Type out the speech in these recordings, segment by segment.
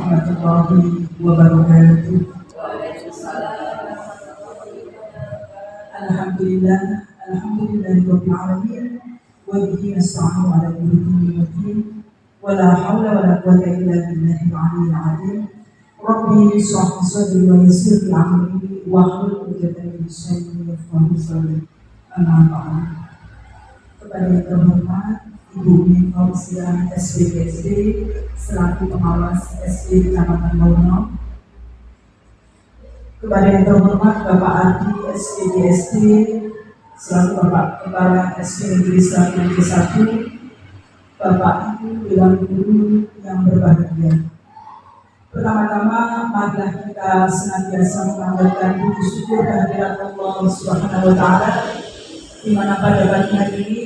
warahmatullahi wabarakatuh. Alhamdulillah, alhamdulillahirabbil alamin, wa bihi nasta'inu 'ala kulli syai'in, wa la haula wa la quwwata illa billahil 'aliyyil 'azim. Rabbi shrah li sadri wa yassir li amri wahlul 'uqdatam min lisani yafqahu qawli. Amma ba'du. Kepada yang terhormat Ibu Fauziah SPDSD selaku pengawas SD Kecamatan Launo, kepada yang terhormat Bapak Ardi SPDSD selaku Bapak Kepala SD Negeri Selatan Negeri 1, Bapak Ibu Dewan Guru yang berbahagia. Pertama-tama, marilah kita senantiasa mengamalkan puji syukur kehadirat Allah Subhanahu wa Ta'ala, di mana pada pagi hari ini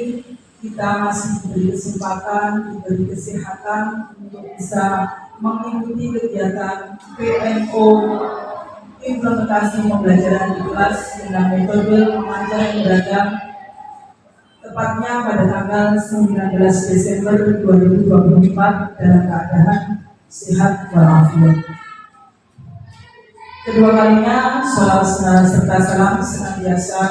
kita masih diberi kesempatan, diberi kesehatan untuk bisa mengikuti kegiatan PMO implementasi pembelajaran di kelas dengan metode mengajar yang beragam, tepatnya pada tanggal 19 Desember 2024 dalam keadaan sehat walafiat. Kedua kalinya, salam serta salam senantiasa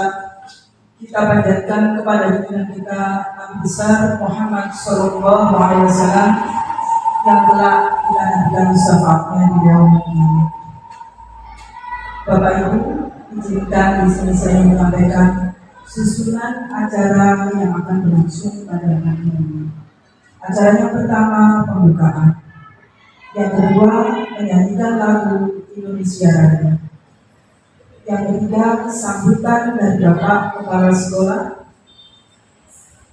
kita panjatkan kepada junjungan kita Nabi besar Muhammad Sallallahu Alaihi Wasallam yang telah kita nantikan syafaatnya di yaumul qiyamah. Bapak Ibu, izinkan di sini saya menyampaikan susunan acara yang akan berlangsung pada hari ini. Acara yang pertama pembukaan, yang kedua menyanyikan lagu Indonesia Raya, yang ketiga sambutan dari Bapak Kepala Sekolah,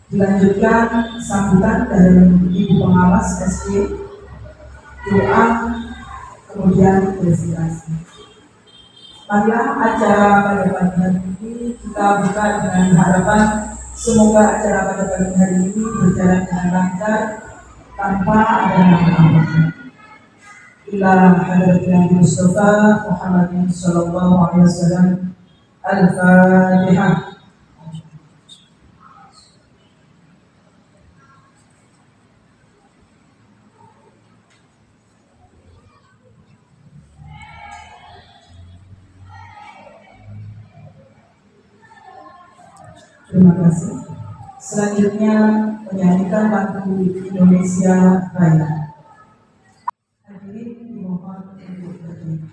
dilanjutkan sambutan dari Ibu Pengawas SD, doa, kemudian presentasi. Marilah acara pada pagi hari ini kita buka dengan harapan semoga acara pada pagi hari ini berjalan dengan lancar tanpa ada hambatan. Ila hadratin Mustafa Muhammadin sallallahu alaihi wasallam. Al-Fatihah. Terima kasih. Selanjutnya menyanyikan lagu Indonesia Raya. Hadirin dimohon untuk berdiri.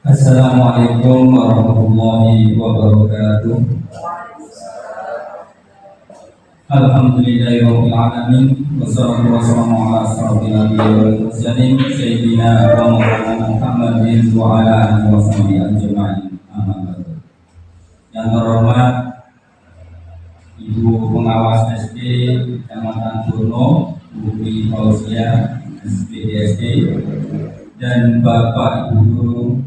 Assalamualaikum warahmatullahi wabarakatuh. Alhamdulillahirabbil alamin, wassalatu wassalamu ala asyrofil anbiya'i wal mursalin sayyidina wa maulana Muhammadin wa ala alihi washabihi ajmain. Amma ba'du. Yang terhormat Ibu Pengawas SD Kecamatan Purno, Putri Fauzia SPDSD, dan Bapak Ibu Guru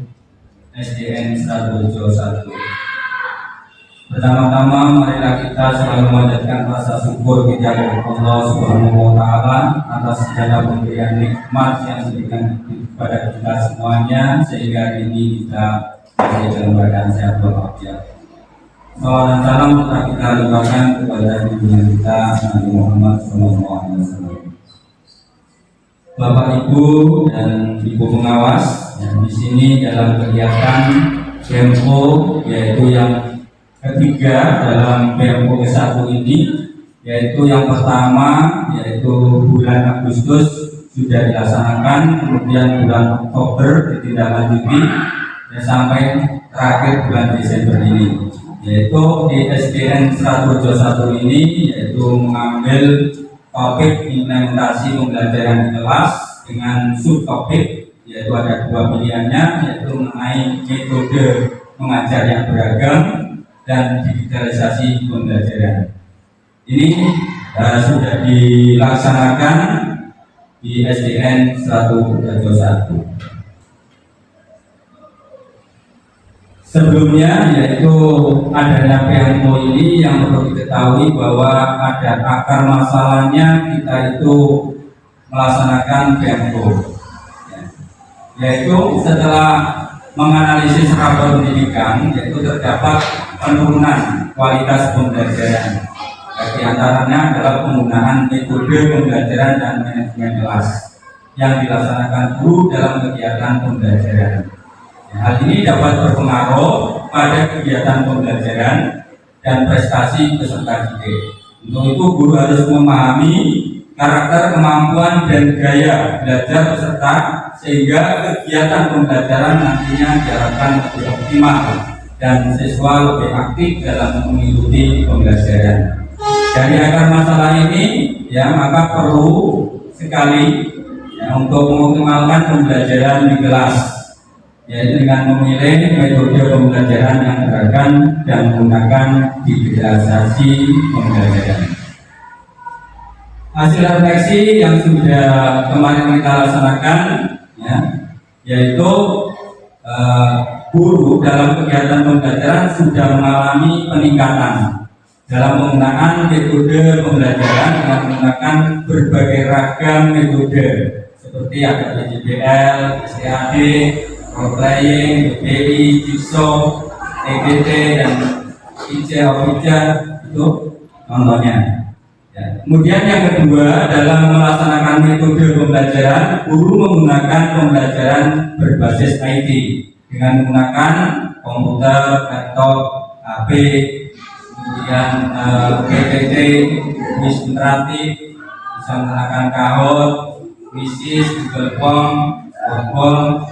SDN Sradojo 1. Pertama-tama marilah kita selalu memanjatkan rasa syukur kepada Allah Subhanahu wa taala atas segala pemberian nikmat yang diberikan kepada kita semuanya sehingga hari ini kita masih dalam keadaan sehat walafiat. Salawat dan salam telah kita limpahkan kepada junjungan kita Nabi Muhammad SAW. Bapak Ibu dan Ibu pengawas yang di sini dalam kegiatan BMO yaitu yang ketiga dalam BMO ke-1 ini, yaitu yang pertama yaitu bulan Agustus sudah dilaksanakan, kemudian bulan Oktober ditindaklanjuti dan sampai terakhir bulan Desember ini, yaitu di SDN Sradojo 1 ini yaitu mengambil topik implementasi pembelajaran di kelas dengan subtopik, yaitu ada 2 pilihannya, yaitu mengenai metode mengajar yang beragam dan digitalisasi pembelajaran. Ini sudah dilaksanakan di SDN Sradojo 1. Sebelumnya yaitu adanya PMO ini yang perlu diketahui bahwa ada akar masalahnya kita itu melaksanakan PMO, yaitu setelah menganalisis rapor pendidikan yaitu terdapat penurunan kualitas pembelajaran. Di antaranya adalah penggunaan metode pembelajaran dan manajemen kelas yang dilaksanakan guru dalam kegiatan pembelajaran. Hal ini dapat berpengaruh pada kegiatan pembelajaran dan prestasi peserta didik. Untuk itu guru harus memahami karakter, kemampuan, dan gaya belajar peserta sehingga kegiatan pembelajaran nantinya diharapkan lebih optimal dan siswa lebih aktif dalam mengikuti pembelajaran. Dari akar masalah ini maka perlu sekali untuk mengoptimalkan pembelajaran di kelas, yaitu dengan memilih metode pembelajaran yang beragam dan menggunakan digitalisasi pembelajaran. Hasil refleksi yang sudah kemarin kita laksanakan yaitu guru dalam kegiatan pembelajaran sudah mengalami peningkatan dalam penggunaan metode pembelajaran dengan menggunakan berbagai ragam metode seperti ada PJBL, STAD, role playing, BPI, Jigsaw, EGT, dan ICA itu contohnya. Kemudian yang kedua, dalam melaksanakan metode pembelajaran, guru menggunakan pembelajaran berbasis IT dengan menggunakan komputer, laptop, HP, kemudian PPT, kuis interaktif, bisa menggunakan Kahoot, Quizzes, Google Form, Word,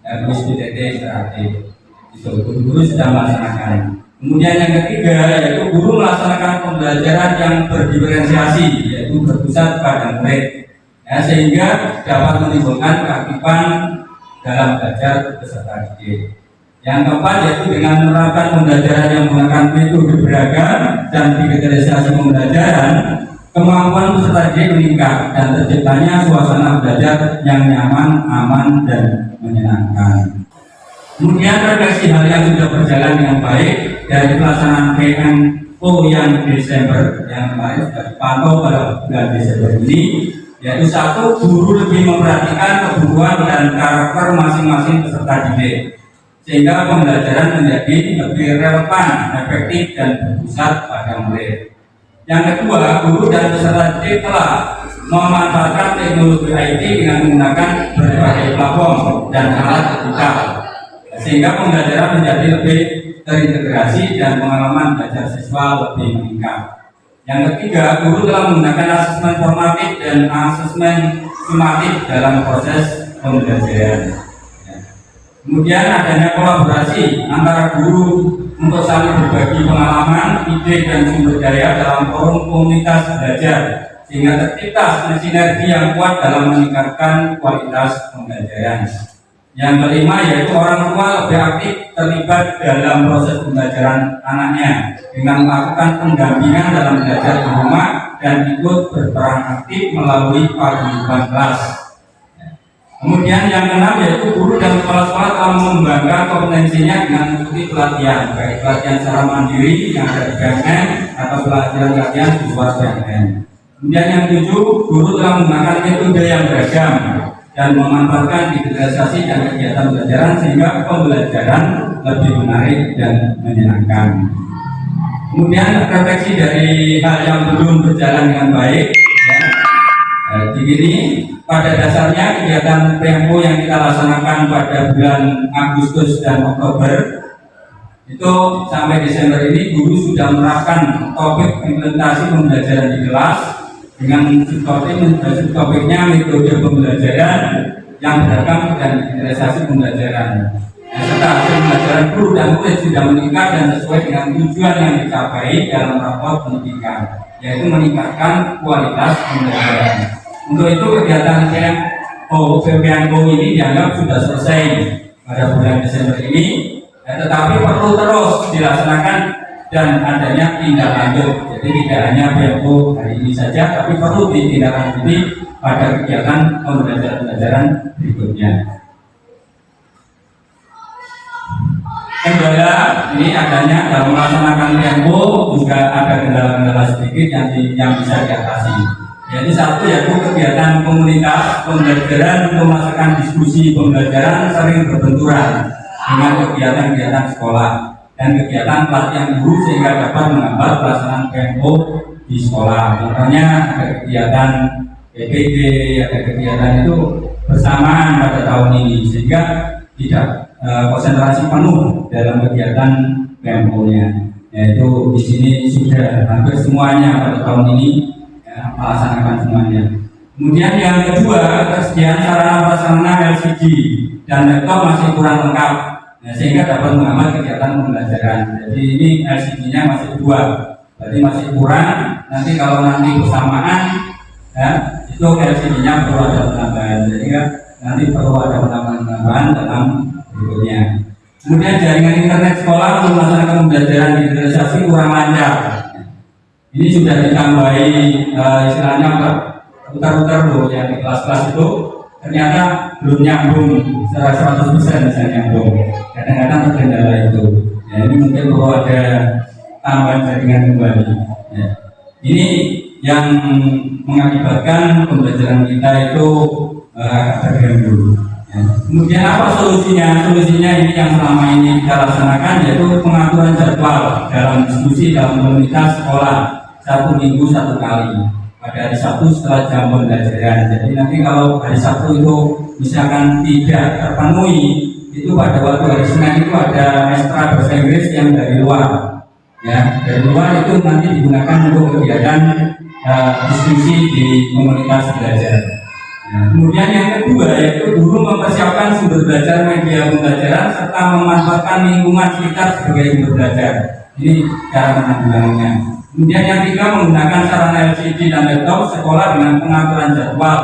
kuis PPT interaktif. Itu guru sudah melaksanakan. Kemudian yang ketiga yaitu guru melaksanakan pembelajaran yang berdiferensiasi, yaitu berpusat pada murid, sehingga dapat menimbulkan keaktifan dalam belajar peserta didik. Yang keempat yaitu dengan menerapkan pembelajaran yang menggunakan metode beragam dan digitalisasi pembelajaran, kemampuan peserta didik meningkat dan terciptanya suasana belajar yang nyaman, aman, dan menyenangkan. Kemudian refleksi hal yang sudah berjalan dengan baik dari pelaksanaan PMO yang Desember yang kemarin sudah dipantau pada bulan Desember ini, yaitu satu, guru lebih memperhatikan kebutuhan dan karakter masing-masing peserta didik sehingga pembelajaran menjadi lebih relevan, efektif, dan berpusat pada murid. Yang kedua, guru dan peserta didik telah memanfaatkan teknologi IT dengan menggunakan berbagai platform dan alat digital sehingga pembelajaran menjadi lebih terintegrasi dan pengalaman belajar siswa lebih meningkat. Yang ketiga, guru telah menggunakan asesmen formatif dan asesmen sumatif dalam proses pembelajaran. Kemudian adanya kolaborasi antara guru untuk saling berbagi pengalaman, ide, dan sumber daya dalam forum komunitas belajar sehingga tercipta sinergi yang kuat dalam meningkatkan kualitas pembelajaran. Yang kelima yaitu orang tua lebih aktif terlibat dalam proses pembelajaran anaknya dengan melakukan pendampingan dalam belajar di rumah dan ikut berperan aktif melalui paguyuban kelas. Kemudian yang keenam yaitu guru dan kepala sekolah telah mengembangkan kompetensinya dengan mengikuti pelatihan, baik pelatihan secara mandiri yang ada di BMN atau pelatihan di luar BMN. Kemudian yang ketujuh, guru telah menggunakan metode yang beragam dan memanfaatkan digitalisasi dan kegiatan pembelajaran sehingga pembelajaran lebih menarik dan menyenangkan. Kemudian refleksi dari hal yang belum berjalan dengan baik, ya. Begini, pada dasarnya kegiatan PMO yang kita laksanakan pada bulan Agustus dan Oktober itu sampai Desember ini guru sudah menerapkan topik implementasi pembelajaran di kelas dengan subtopiknya metode pembelajaran yang beragam dan digitalisasi pembelajaran. Serta hasil pembelajaran guru dan murid sudah meningkat dan sesuai dengan tujuan yang dicapai dalam rapor pendidikan, yaitu meningkatkan kualitas pembelajaran. Untuk itu kegiatan PMO ini dianggap sudah selesai pada bulan Desember ini, tetapi perlu terus dilaksanakan dan adanya tindak lanjut. Jadi tidak hanya PMO hari ini saja, tapi perlu ditindaklanjuti pada kegiatan pembelajaran berikutnya. Kendala ini adanya dalam melaksanakan PMO juga ada kendala-kendala sedikit yang bisa diatasi. Yaitu satu yaitu kegiatan komunitas pembelajaran untuk melaksanakan diskusi pembelajaran sering berbenturan dengan kegiatan-kegiatan sekolah dan kegiatan pelatihan guru sehingga dapat menghambat pelaksanaan PMO di sekolah. Contohnya ada kegiatan PPG, ada kegiatan itu bersamaan pada tahun ini sehingga tidak konsentrasi penuh dalam kegiatan PMO-nya. Yaitu di sini sudah hampir semuanya pada tahun ini melaksanakan semuanya. Kemudian yang kedua, ketersediaan sarana prasarana LCD dan laptop masih kurang lengkap, sehingga dapat menghambat kegiatan pembelajaran. Jadi ini LCD-nya masih 2, berarti masih kurang. Nanti kalau nanti bersamaan, ya, itu LCD-nya perlu ada penambahan. Jadi nanti perlu ada penambahan dalam berikutnya. Kemudian jaringan internet sekolah untuk melaksanakan pembelajaran digitalisasi kurang lancar. Ini sudah ditambahi istilahnya putar-putar loh yang di kelas-kelas itu ternyata belum nyambung secara 100% bisa nyambung. Kadang-kadang terkendala itu. Ya, ini mungkin perlu ada tambahan jaringan kembali. Ya. Ini yang mengakibatkan pembelajaran kita itu agak terganggu. Ya. Kemudian apa solusinya? Solusinya ini yang selama ini kita laksanakan yaitu pengaturan jadwal dalam diskusi dalam komunitas sekolah. 1 minggu 1 kali pada hari Sabtu setelah jam pembelajaran. Jadi nanti kalau hari Sabtu itu misalkan tidak terpenuhi, itu pada waktu hari Senin itu ada ekstra bahasa Inggris yang dari luar. Ya, dari luar itu nanti digunakan untuk kegiatan diskusi di komunitas belajar. Nah, kemudian yang kedua yaitu guru mempersiapkan sumber belajar media pembelajaran serta memanfaatkan lingkungan sekitar sebagai sumber belajar. Ini cara menanggulanginya. Kemudian yang ketiga menggunakan sarana LCD dan laptop sekolah dengan pengaturan jadwal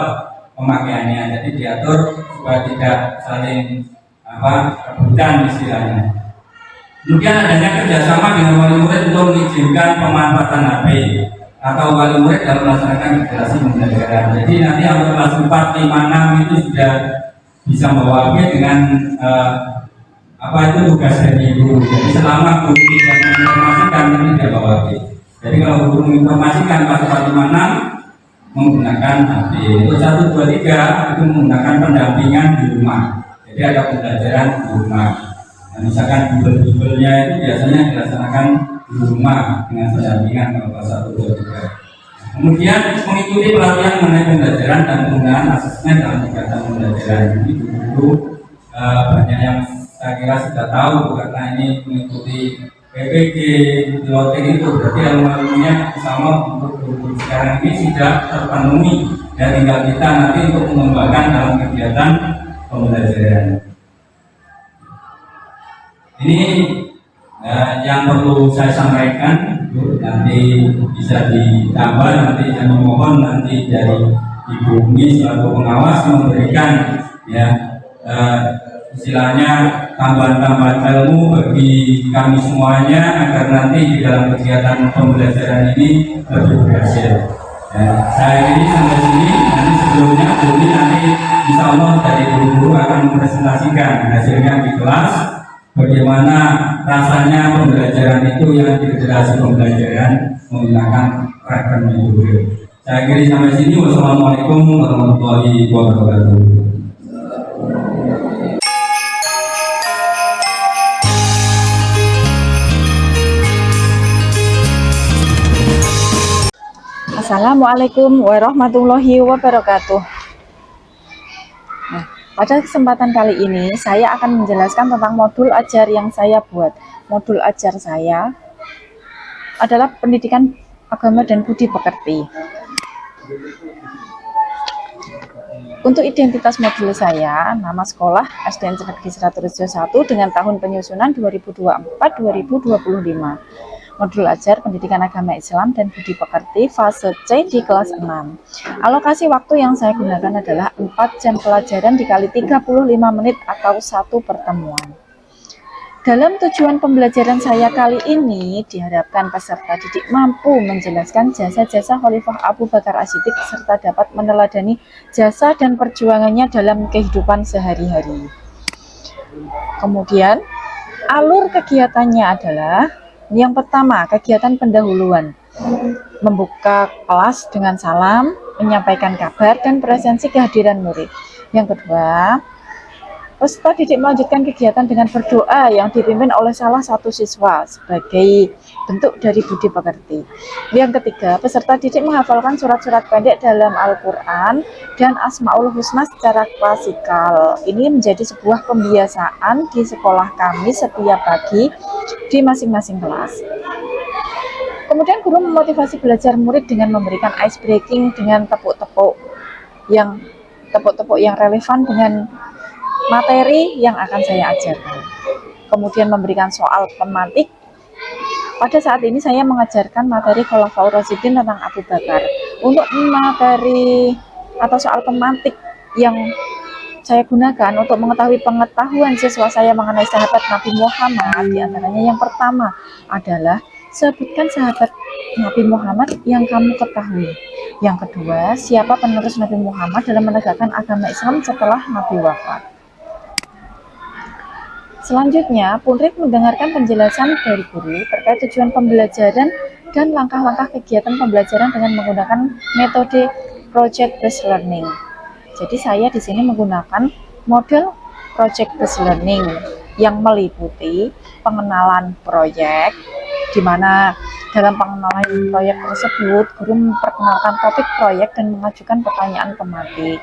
pemakaiannya. Jadi diatur supaya tidak saling rebutan istilahnya. Kemudian adanya kerjasama dengan wali murid untuk mengizinkan pemanfaatan HP atau wali murid dalam melaksanakan kegiatan pembelajaran. Jadi nanti yang kelas 4, 5, 6 itu sudah bisa membawa HP dengan itu tugas dari guru. Jadi selama guru tidak menginformasikan nanti tidak bawa HP. Jadi kalau guru menginformasikan pas 4, 5, 6 menggunakan HP. Untuk 1, 2, 3 itu menggunakan pendampingan di rumah. Jadi ada pembelajaran di rumah. Nah, misalkan bibel-bibelnya itu biasanya dilaksanakan di rumah dengan pendampingan kalau kelas 1, 2, 3. Kemudian mengikuti pelatihan mengenai pembelajaran dan penggunaan asesmen dalam kegiatan pembelajaran. Ini dulu banyak yang saya kira sudah tahu karena ini mengikuti PPG, piloting itu berarti ilmu-ilmunya sama untuk guru sekarang ini sudah terpenuhi dan tinggal kita nanti untuk mengembangkan dalam kegiatan pembelajaran. Ini yang perlu saya sampaikan, nanti bisa ditambah, nanti saya memohon nanti dari Ibu Umi selaku pengawas memberikan istilahnya tambahan-tambahan ilmu bagi kami semuanya agar nanti di dalam kegiatan pembelajaran ini lebih berhasil. Saya ini sampai sini, nanti sebelumnya Joni nanti insya Allah dari guru-guru akan mempresentasikan hasilnya di kelas bagaimana rasanya pembelajaran itu yang di generasi pembelajaran menggunakan ragam metode. Saya kira sampai sini. Wassalamualaikum warahmatullahi wabarakatuh. Assalamualaikum warahmatullahi wabarakatuh. Nah, pada kesempatan kali ini saya akan menjelaskan tentang modul ajar yang saya buat. Modul ajar saya adalah pendidikan agama dan budi pekerti. Untuk identitas modul saya, nama sekolah SDN Negeri 101 dengan tahun penyusunan 2024-2025. Modul ajar pendidikan agama Islam dan budi pekerti fase C di kelas 6. Alokasi waktu yang saya gunakan adalah 4 jam pelajaran dikali 35 menit atau 1 pertemuan. Dalam tujuan pembelajaran saya kali ini, diharapkan peserta didik mampu menjelaskan jasa-jasa Khalifah Abu Bakar As-Siddiq serta dapat meneladani jasa dan perjuangannya dalam kehidupan sehari-hari. Kemudian, alur kegiatannya adalah yang pertama, kegiatan pendahuluan, membuka kelas dengan salam, menyampaikan kabar, dan presensi kehadiran murid. Yang kedua, peserta didik melanjutkan kegiatan dengan berdoa yang dipimpin oleh salah satu siswa sebagai bentuk dari budi pekerti. Yang ketiga, peserta didik menghafalkan surat-surat pendek dalam Al-Quran dan Asmaul Husna secara klasikal. Ini menjadi sebuah pembiasaan di sekolah kami setiap pagi di masing-masing kelas. Kemudian guru memotivasi belajar murid dengan memberikan ice breaking dengan tepuk-tepuk yang relevan dengan materi yang akan saya ajarkan. Kemudian memberikan soal pemantik. Pada saat ini saya mengajarkan materi Khulafaur Rasyidin tentang Abu Bakar. Untuk materi atau soal pemantik yang saya gunakan untuk mengetahui pengetahuan siswa saya mengenai sahabat Nabi Muhammad, diantaranya yang pertama adalah sebutkan sahabat Nabi Muhammad yang kamu ketahui. Yang kedua, siapa penerus Nabi Muhammad dalam menegakkan agama Islam setelah Nabi wafat. Selanjutnya, murid mendengarkan penjelasan dari guru terkait tujuan pembelajaran dan langkah-langkah kegiatan pembelajaran dengan menggunakan metode project based learning. Jadi saya di sini menggunakan model project based learning yang meliputi pengenalan proyek, di mana dalam pengenalan proyek tersebut guru memperkenalkan topik proyek dan mengajukan pertanyaan pemantik.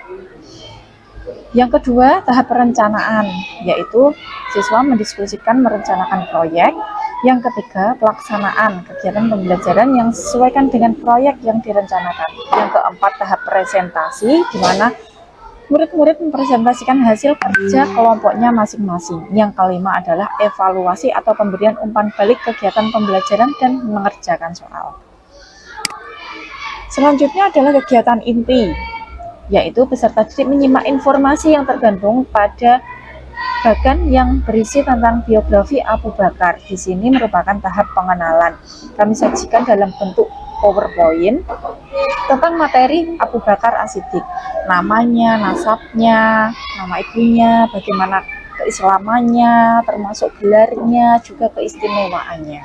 Yang kedua, tahap perencanaan, yaitu siswa mendiskusikan merencanakan proyek. Yang ketiga, pelaksanaan kegiatan pembelajaran yang disesuaikan dengan proyek yang direncanakan. Yang keempat, tahap presentasi, di mana murid-murid mempresentasikan hasil kerja kelompoknya masing-masing. Yang kelima adalah evaluasi atau pemberian umpan balik kegiatan pembelajaran dan mengerjakan soal. Selanjutnya adalah kegiatan inti, yaitu peserta didik menyimak informasi yang tergantung pada bagan yang berisi tentang biografi Abu Bakar. Di sini merupakan tahap pengenalan. Kami sajikan dalam bentuk PowerPoint tentang materi Abu Bakar As-Siddiq, namanya, nasabnya, nama ibunya, bagaimana keislamannya, termasuk gelarnya, juga keistimewaannya.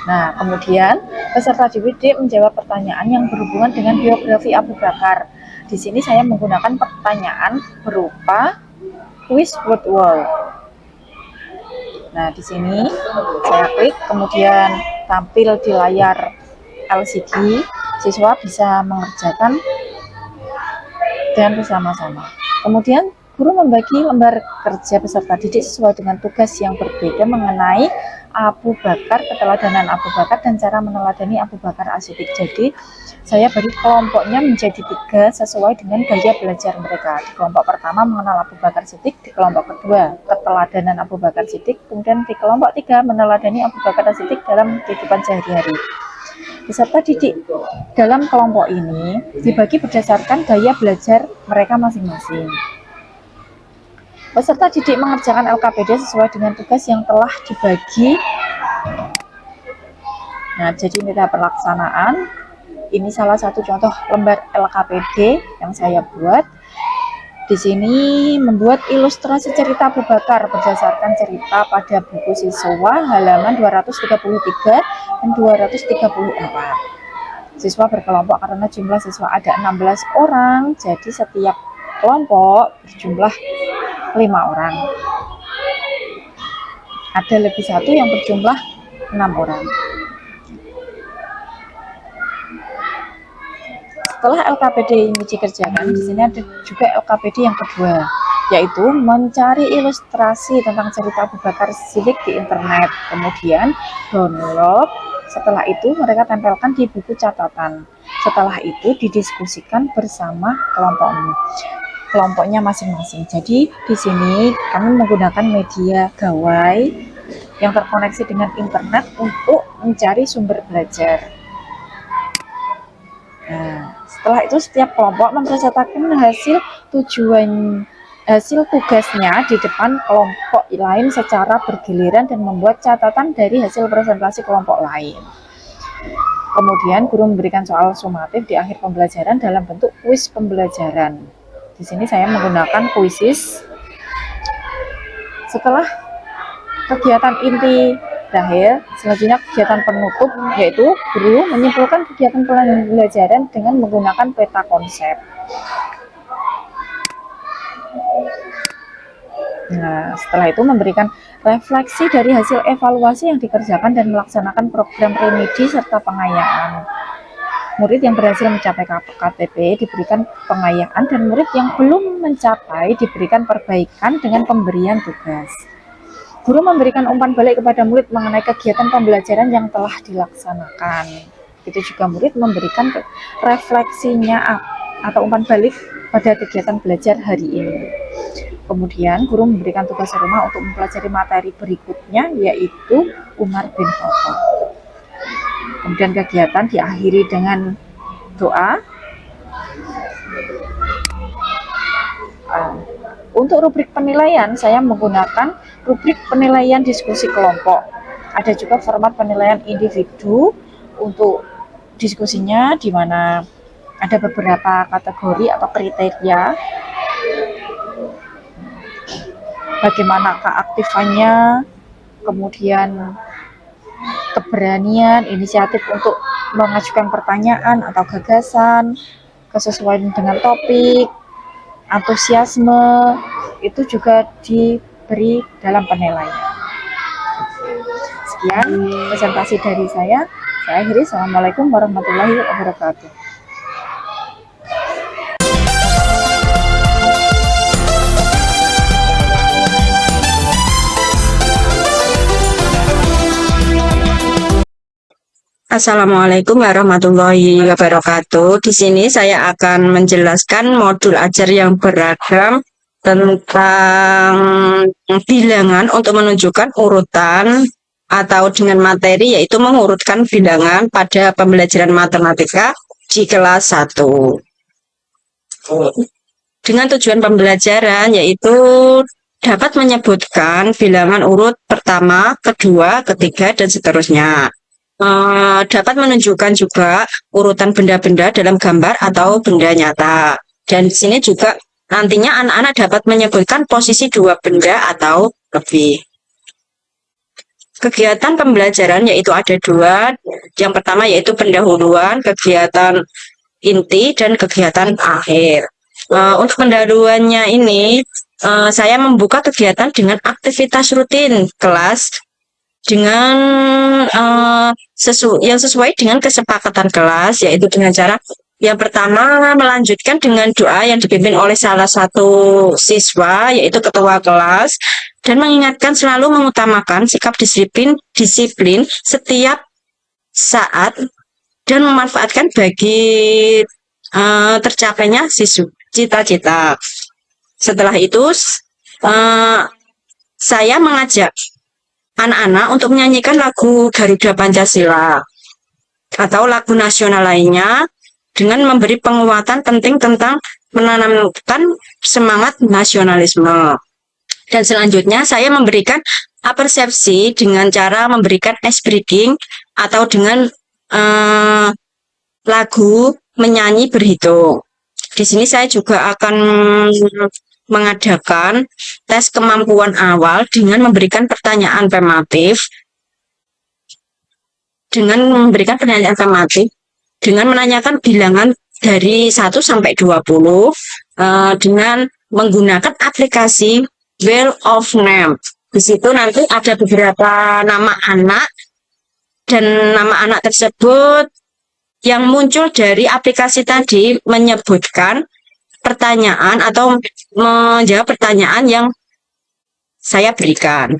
Nah, kemudian peserta didik menjawab pertanyaan yang berhubungan dengan biografi Abu Bakar. Di sini saya menggunakan pertanyaan berupa quiz word wall. Nah, di sini saya klik, kemudian tampil di layar LCD, siswa bisa mengerjakan dengan bersama-sama. Kemudian guru membagi lembar kerja peserta didik sesuai dengan tugas yang berbeda mengenai Abu Bakar, keteladanan Abu Bakar, dan cara meneladani Abu Bakar As-Siddiq. Jadi saya bagi kelompoknya menjadi 3 sesuai dengan gaya belajar mereka. Di kelompok pertama mengenal Abu Bakar Siddiq, di kelompok kedua keteladanan Abu Bakar Siddiq, kemudian di kelompok 3 meneladani Abu Bakar As-Siddiq dalam kehidupan sehari-hari. Peserta didik dalam kelompok ini dibagi berdasarkan gaya belajar mereka masing-masing. Peserta didik mengerjakan LKPD sesuai dengan tugas yang telah dibagi. Nah, jadi ini tahap pelaksanaan. Ini salah satu contoh lembar LKPD yang saya buat. Di sini membuat ilustrasi cerita Abu Bakar berdasarkan cerita pada buku siswa halaman 233 dan 234. Siswa berkelompok karena jumlah siswa ada 16 orang, jadi setiap kelompok berjumlah 5 orang. Ada lebih satu yang berjumlah 6 orang. Setelah LKPD ini dikerjakan, di sini ada juga LKPD yang kedua, yaitu mencari ilustrasi tentang cerita Abu Bakar Siddiq di internet. Kemudian download, setelah itu mereka tempelkan di buku catatan. Setelah itu didiskusikan bersama kelompoknya masing-masing. Jadi di sini kami menggunakan media gawai yang terkoneksi dengan internet untuk mencari sumber belajar. Nah, setelah itu setiap kelompok mempresentasikan hasil tugasnya di depan kelompok lain secara bergiliran dan membuat catatan dari hasil presentasi kelompok lain. Kemudian guru memberikan soal sumatif di akhir pembelajaran dalam bentuk kuis pembelajaran. Di sini saya menggunakan Quizizz. Setelah kegiatan inti berakhir, selanjutnya kegiatan penutup, yaitu guru menyimpulkan kegiatan pembelajaran dengan menggunakan peta konsep. Nah, setelah itu memberikan refleksi dari hasil evaluasi yang dikerjakan dan melaksanakan program remedi serta pengayaan. Murid yang berhasil mencapai KTP diberikan pengayaan dan murid yang belum mencapai diberikan perbaikan dengan pemberian tugas. Guru memberikan umpan balik kepada murid mengenai kegiatan pembelajaran yang telah dilaksanakan. Begitu juga murid memberikan refleksinya atau umpan balik pada kegiatan belajar hari ini. Kemudian guru memberikan tugas rumah untuk mempelajari materi berikutnya, yaitu Umar bin Khattab. Kemudian kegiatan diakhiri dengan doa. Untuk rubrik penilaian, saya menggunakan rubrik penilaian diskusi kelompok. Ada juga format penilaian individu untuk diskusinya, di mana ada beberapa kategori atau kriteria. Bagaimana keaktifannya, kemudian keberanian, inisiatif untuk mengajukan pertanyaan atau gagasan, kesesuaian dengan topik, antusiasme, itu juga diberi dalam penilaian. Sekian presentasi dari saya. Saya akhiri. Assalamualaikum warahmatullahi wabarakatuh. Assalamualaikum warahmatullahi wabarakatuh. Di sini saya akan menjelaskan modul ajar yang beragam tentang bilangan untuk menunjukkan urutan atau dengan materi, yaitu mengurutkan bilangan pada pembelajaran matematika di kelas 1. Dengan tujuan pembelajaran yaitu dapat menyebutkan bilangan urut pertama, kedua, ketiga, dan seterusnya. Dapat menunjukkan juga urutan benda-benda dalam gambar atau benda nyata. Dan di sini juga nantinya anak-anak dapat menyebutkan posisi dua benda atau lebih. Kegiatan pembelajaran yaitu ada dua. Yang pertama yaitu pendahuluan, kegiatan inti, dan kegiatan akhir. Untuk pendahuluannya ini, saya membuka kegiatan dengan aktivitas rutin kelas dengan yang sesuai dengan kesepakatan kelas, yaitu dengan cara yang pertama melanjutkan dengan doa yang dipimpin oleh salah satu siswa, yaitu ketua kelas, dan mengingatkan selalu mengutamakan sikap disiplin setiap saat dan memanfaatkan bagi tercapainya cita-cita. Setelah itu saya mengajak anak-anak untuk menyanyikan lagu Garuda Pancasila atau lagu nasional lainnya dengan memberi penguatan penting tentang menanamkan semangat nasionalisme. Dan selanjutnya saya memberikan persepsi dengan cara memberikan ice breaking atau dengan lagu menyanyi berhitung. Di sini saya juga akan mengadakan tes kemampuan awal dengan memberikan pertanyaan tematif dengan menanyakan bilangan dari 1 sampai 20 dengan menggunakan aplikasi Wheel of Name. Di situ nanti ada beberapa nama anak dan nama anak tersebut yang muncul dari aplikasi tadi menyebutkan pertanyaan atau menjawab pertanyaan yang saya berikan.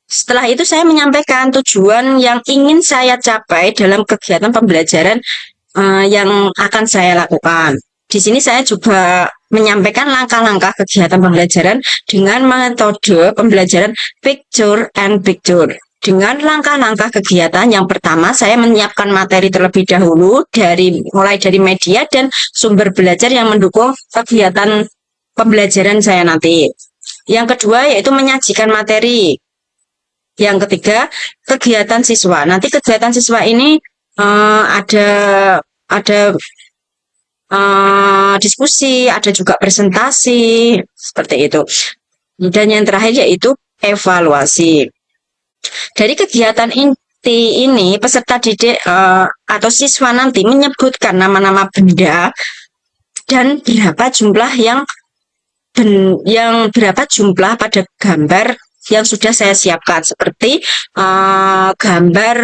Setelah itu saya menyampaikan tujuan yang ingin saya capai dalam kegiatan pembelajaran yang akan saya lakukan. Di sini saya juga menyampaikan langkah-langkah kegiatan pembelajaran dengan metode pembelajaran picture and picture. Dengan langkah-langkah kegiatan yang pertama, saya menyiapkan materi terlebih dahulu mulai dari media dan sumber belajar yang mendukung kegiatan pembelajaran saya nanti. Yang kedua yaitu menyajikan materi. Yang ketiga, kegiatan siswa. Nanti kegiatan siswa ini ada diskusi, ada juga presentasi, seperti itu. Dan yang terakhir yaitu evaluasi. Dari kegiatan inti ini, peserta didik atau siswa nanti menyebutkan nama-nama benda dan berapa jumlah berapa jumlah pada gambar yang sudah saya siapkan, seperti gambar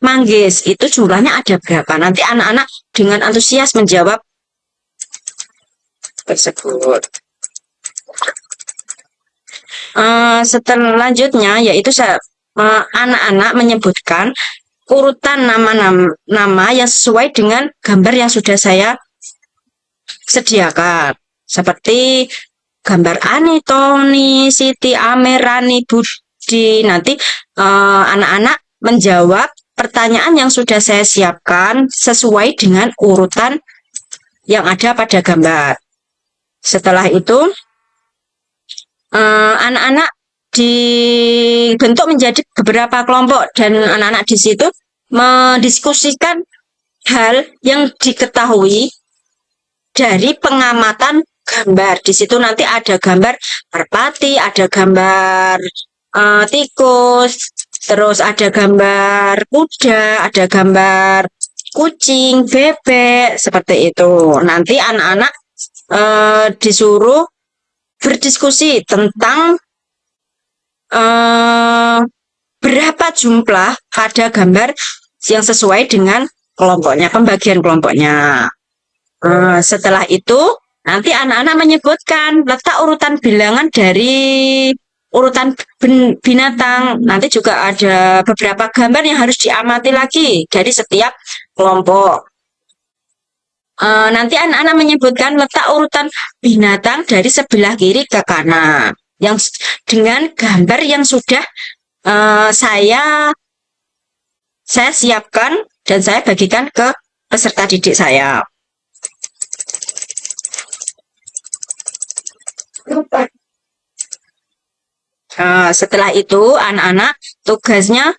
manggis itu jumlahnya ada berapa. Nanti anak-anak dengan antusias menjawab tersebut. Selanjutnya yaitu anak-anak menyebutkan urutan nama yang sesuai dengan gambar yang sudah saya sediakan, seperti gambar Ani, Tony, Siti, Amer, Rani, Budi. Nanti anak-anak menjawab pertanyaan yang sudah saya siapkan sesuai dengan urutan yang ada pada gambar. Setelah itu anak-anak dibentuk menjadi beberapa kelompok dan anak-anak di situ mendiskusikan hal yang diketahui dari pengamatan gambar. Di situ nanti ada gambar merpati, ada gambar tikus, terus ada gambar kuda, ada gambar kucing, bebek, seperti itu. Nanti anak-anak disuruh berdiskusi tentang berapa jumlah pada gambar yang sesuai dengan kelompoknya, pembagian kelompoknya. Setelah itu nanti anak-anak menyebutkan letak urutan bilangan dari urutan binatang. Nanti juga ada beberapa gambar yang harus diamati lagi dari setiap kelompok. Nanti anak-anak menyebutkan letak urutan binatang dari sebelah kiri ke kanan, yang dengan gambar yang sudah saya siapkan dan saya bagikan ke peserta didik saya. Setelah itu anak-anak tugasnya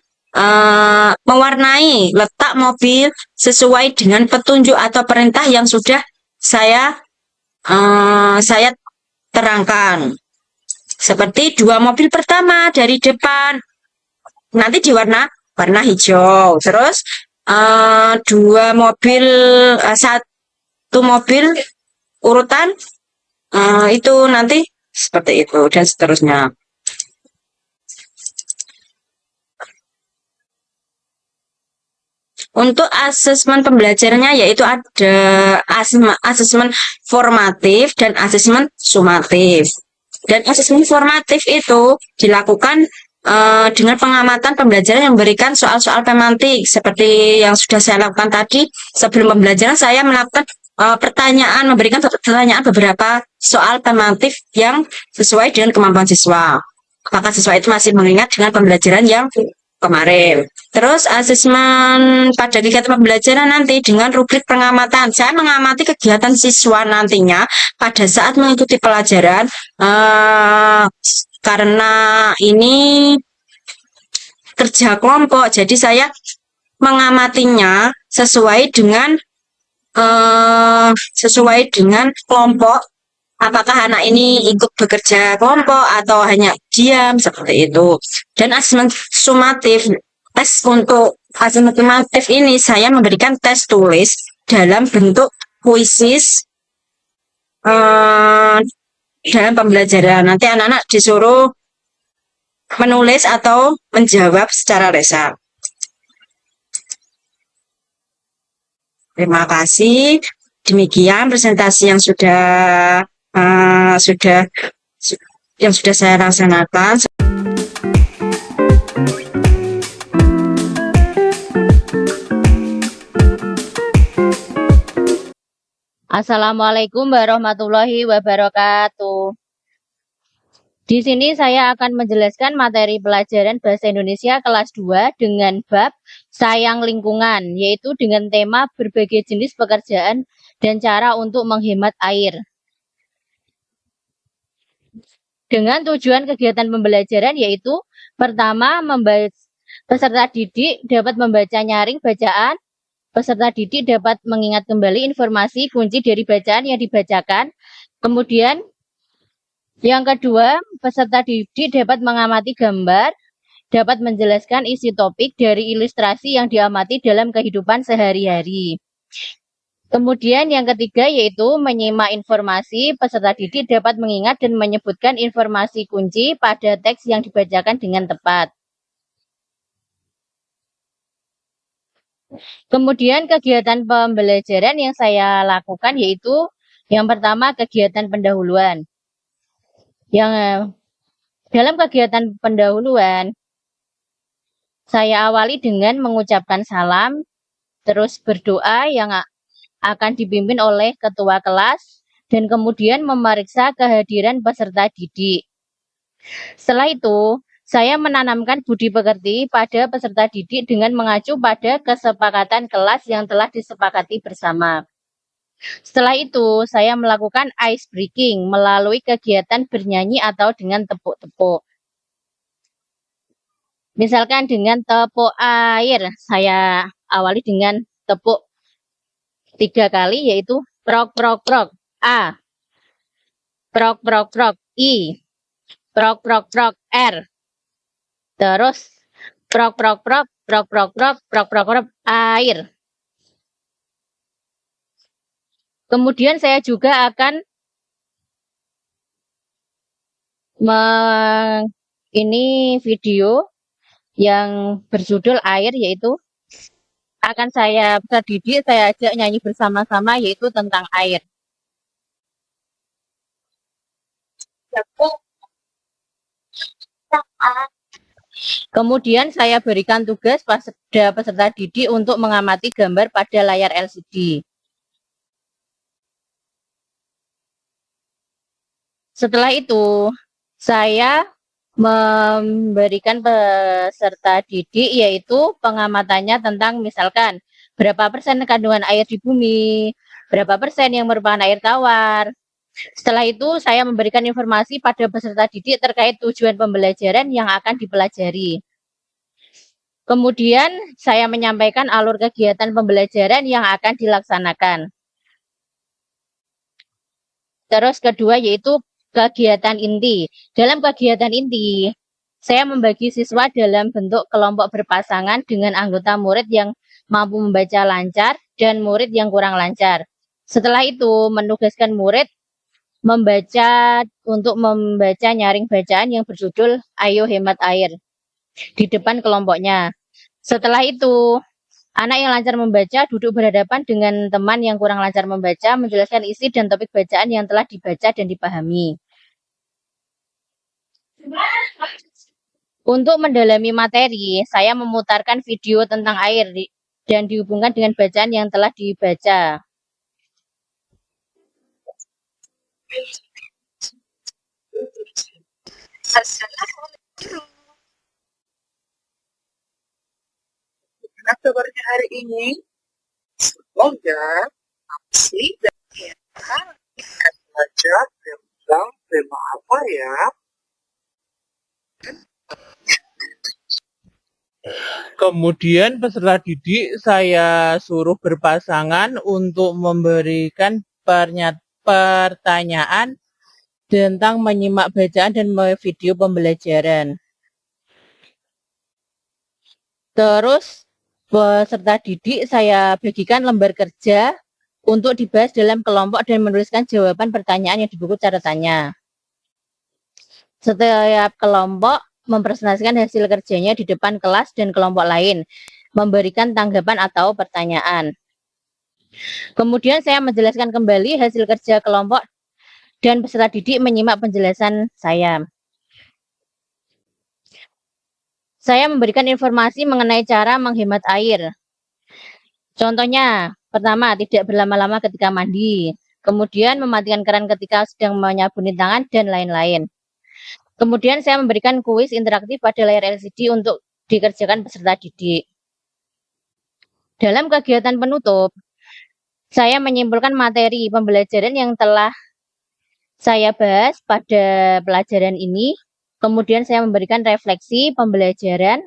mewarnai letak mobil sesuai dengan petunjuk atau perintah yang sudah saya terangkan. Seperti 2 mobil pertama dari depan nanti warna hijau. Terus 1 mobil urutan itu nanti seperti itu dan seterusnya. Untuk asesmen pembelajarannya yaitu ada asesmen formatif dan asesmen sumatif. Dan asesmen formatif itu dilakukan dengan pengamatan pembelajaran yang memberikan soal-soal pemantik. Seperti yang sudah saya lakukan tadi, sebelum pembelajaran saya melakukan memberikan pertanyaan beberapa soal pemantik yang sesuai dengan kemampuan siswa. Apakah siswa itu masih mengingat dengan pembelajaran yang kemarin. Terus asesmen pada kegiatan pembelajaran nanti dengan rubrik pengamatan. Saya mengamati kegiatan siswa nantinya pada saat mengikuti pelajaran karena ini kerja kelompok, jadi saya mengamatinya sesuai dengan kelompok. Apakah anak ini ikut bekerja kelompok atau hanya diam seperti itu. Dan asesmen sumatif, untuk asesmen sumatif ini saya memberikan tes tulis dalam bentuk puisis dalam pembelajaran. Nanti anak-anak disuruh menulis atau menjawab secara lisan. Terima kasih. Demikian presentasi yang sudah saya laksanakan. Assalamualaikum warahmatullahi wabarakatuh. Di sini saya akan menjelaskan materi pelajaran Bahasa Indonesia kelas 2 dengan bab sayang lingkungan, yaitu dengan tema berbagai jenis pekerjaan dan cara untuk menghemat air. Dengan tujuan kegiatan pembelajaran yaitu pertama, peserta didik dapat membaca nyaring bacaan, peserta didik dapat mengingat kembali informasi kunci dari bacaan yang dibacakan. Kemudian yang kedua, peserta didik dapat mengamati gambar, dapat menjelaskan isi topik dari ilustrasi yang diamati dalam kehidupan sehari-hari. Kemudian yang ketiga yaitu menyimak informasi, peserta didik dapat mengingat dan menyebutkan informasi kunci pada teks yang dibacakan dengan tepat. Kemudian kegiatan pembelajaran yang saya lakukan yaitu yang pertama kegiatan pendahuluan. Yang dalam kegiatan pendahuluan saya awali dengan mengucapkan salam, terus berdoa yang akan dipimpin oleh ketua kelas, dan kemudian memeriksa kehadiran peserta didik. Setelah itu, saya menanamkan budi pekerti pada peserta didik dengan mengacu pada kesepakatan kelas yang telah disepakati bersama. Setelah itu, saya melakukan ice breaking melalui kegiatan bernyanyi atau dengan tepuk-tepuk. Misalkan dengan tepuk air, saya awali dengan tepuk 3 kali yaitu prok prok prok A, prok prok prok I, prok prok prok R. Terus prok prok prok prok prok prok prok prok prok air. Kemudian saya juga akan ini video yang berjudul air, yaitu akan saya didik, saya ajak nyanyi bersama-sama yaitu tentang air. Kemudian saya berikan tugas pada peserta didik untuk mengamati gambar pada layar LCD. Setelah itu, saya memberikan peserta didik yaitu pengamatannya tentang misalkan berapa persen kandungan air di bumi, berapa persen yang merupakan air tawar. Setelah itu, saya memberikan informasi pada peserta didik terkait tujuan pembelajaran yang akan dipelajari. Kemudian, saya menyampaikan alur kegiatan pembelajaran yang akan dilaksanakan. Terus kedua yaitu kegiatan inti. Dalam kegiatan inti, saya membagi siswa dalam bentuk kelompok berpasangan dengan anggota murid yang mampu membaca lancar dan murid yang kurang lancar. Setelah itu, menugaskan murid untuk membaca nyaring bacaan yang berjudul Ayo Hemat Air di depan kelompoknya. Setelah itu, anak yang lancar membaca duduk berhadapan dengan teman yang kurang lancar membaca, menjelaskan isi dan topik bacaan yang telah dibaca dan dipahami. Untuk mendalami materi, saya memutarkan video tentang air dan dihubungkan dengan bacaan yang telah dibaca. hari ini. Semoga Asli dan kita akan belajar tentang tema apa ya? Kemudian peserta didik saya suruh berpasangan untuk memberikan pertanyaan tentang menyimak bacaan dan video pembelajaran. Terus peserta didik saya bagikan lembar kerja untuk dibahas dalam kelompok dan menuliskan jawaban pertanyaan yang di buku catatannya. Setiap kelompok mempresentasikan hasil kerjanya di depan kelas dan kelompok lain, memberikan tanggapan atau pertanyaan. Kemudian saya menjelaskan kembali hasil kerja kelompok dan peserta didik menyimak penjelasan saya. Saya memberikan informasi mengenai cara menghemat air. Contohnya, pertama, tidak berlama-lama ketika mandi. Kemudian mematikan keran ketika sedang menyabuni tangan dan lain-lain. Kemudian saya memberikan kuis interaktif pada layar LCD untuk dikerjakan peserta didik. Dalam kegiatan penutup, saya menyimpulkan materi pembelajaran yang telah saya bahas pada pelajaran ini. Kemudian saya memberikan refleksi pembelajaran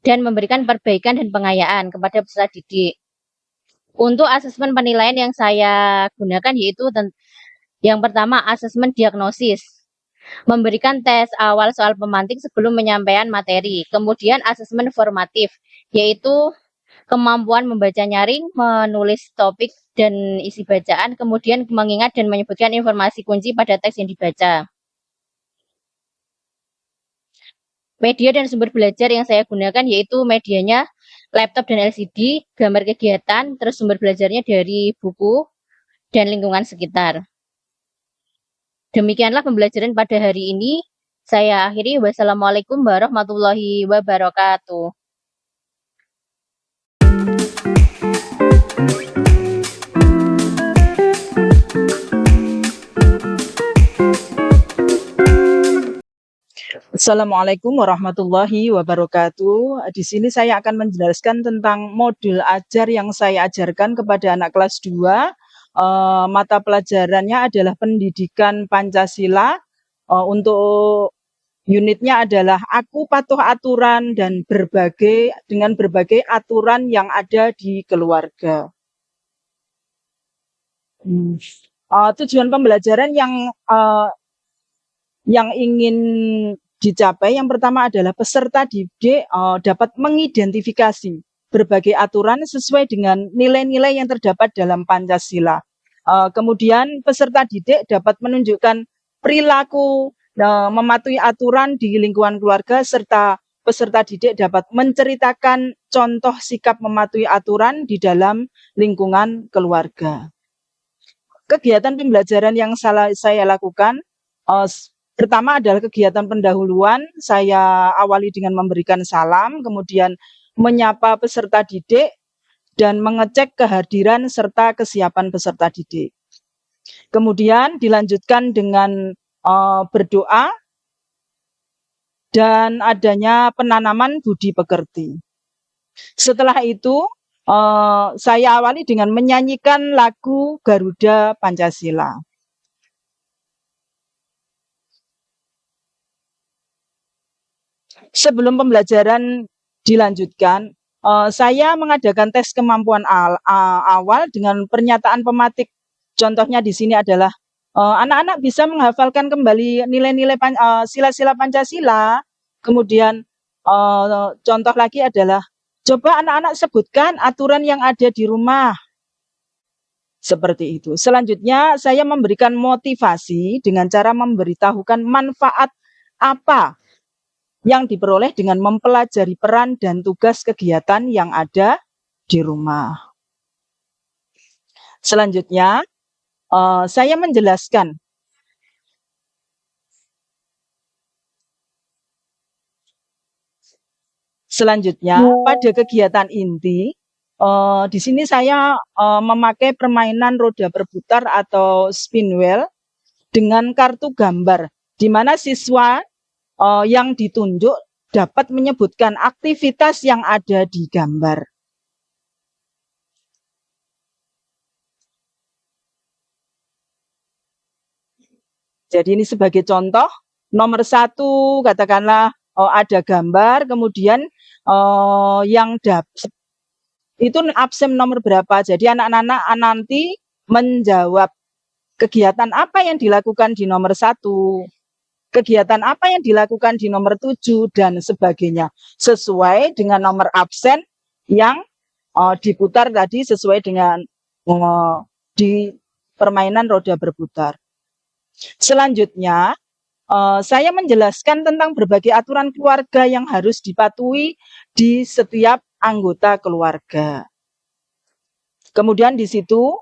dan memberikan perbaikan dan pengayaan kepada peserta didik. Untuk asesmen penilaian yang saya gunakan yaitu yang pertama asesmen diagnosis. Memberikan tes awal soal pemantik sebelum menyampaikan materi. Kemudian asesmen formatif, yaitu kemampuan membaca nyaring, menulis topik dan isi bacaan, kemudian mengingat dan menyebutkan informasi kunci pada teks yang dibaca. Media dan sumber belajar yang saya gunakan yaitu medianya laptop dan LCD, gambar kegiatan, terus sumber belajarnya dari buku dan lingkungan sekitar. Demikianlah pembelajaran pada hari ini. Saya akhiri. Wassalamualaikum warahmatullahi wabarakatuh. Assalamualaikum warahmatullahi wabarakatuh. Di sini saya akan menjelaskan tentang modul ajar yang saya ajarkan kepada anak kelas 2. Mata pelajarannya adalah pendidikan Pancasila. Untuk unitnya adalah aku patuh aturan dan dengan berbagai aturan yang ada di keluarga. Tujuan pembelajaran yang ingin dicapai yang pertama adalah peserta didik dapat mengidentifikasi berbagai aturan sesuai dengan nilai-nilai yang terdapat dalam Pancasila. Kemudian peserta didik dapat menunjukkan perilaku mematuhi aturan di lingkungan keluarga serta peserta didik dapat menceritakan contoh sikap mematuhi aturan di dalam lingkungan keluarga. Kegiatan pembelajaran yang saya lakukan pertama adalah kegiatan pendahuluan. Saya awali dengan memberikan salam, kemudian menyapa peserta didik dan mengecek kehadiran serta kesiapan peserta didik. Kemudian dilanjutkan dengan berdoa dan adanya penanaman budi pekerti. Setelah itu saya awali dengan menyanyikan lagu Garuda Pancasila. Sebelum pembelajaran dilanjutkan, saya mengadakan tes kemampuan awal dengan pernyataan pematik. Contohnya di sini adalah anak-anak bisa menghafalkan kembali nilai-nilai sila-sila Pancasila. Kemudian contoh lagi adalah coba anak-anak sebutkan aturan yang ada di rumah. Seperti itu. Selanjutnya saya memberikan motivasi dengan cara memberitahukan manfaat apa yang diperoleh dengan mempelajari peran dan tugas kegiatan yang ada di rumah. Selanjutnya, saya menjelaskan pada kegiatan inti, di sini saya memakai permainan roda berputar atau spin wheel dengan kartu gambar, di mana siswa yang ditunjuk dapat menyebutkan aktivitas yang ada di gambar. Jadi ini sebagai contoh, nomor 1 katakanlah ada gambar, kemudian yang itu absen nomor berapa. Jadi anak-anak nanti menjawab kegiatan apa yang dilakukan di nomor 1, kegiatan apa yang dilakukan di nomor 7, dan sebagainya. Sesuai dengan nomor absen yang diputar tadi, sesuai dengan di permainan roda berputar. Selanjutnya, saya menjelaskan tentang berbagai aturan keluarga yang harus dipatuhi di setiap anggota keluarga. Kemudian di situ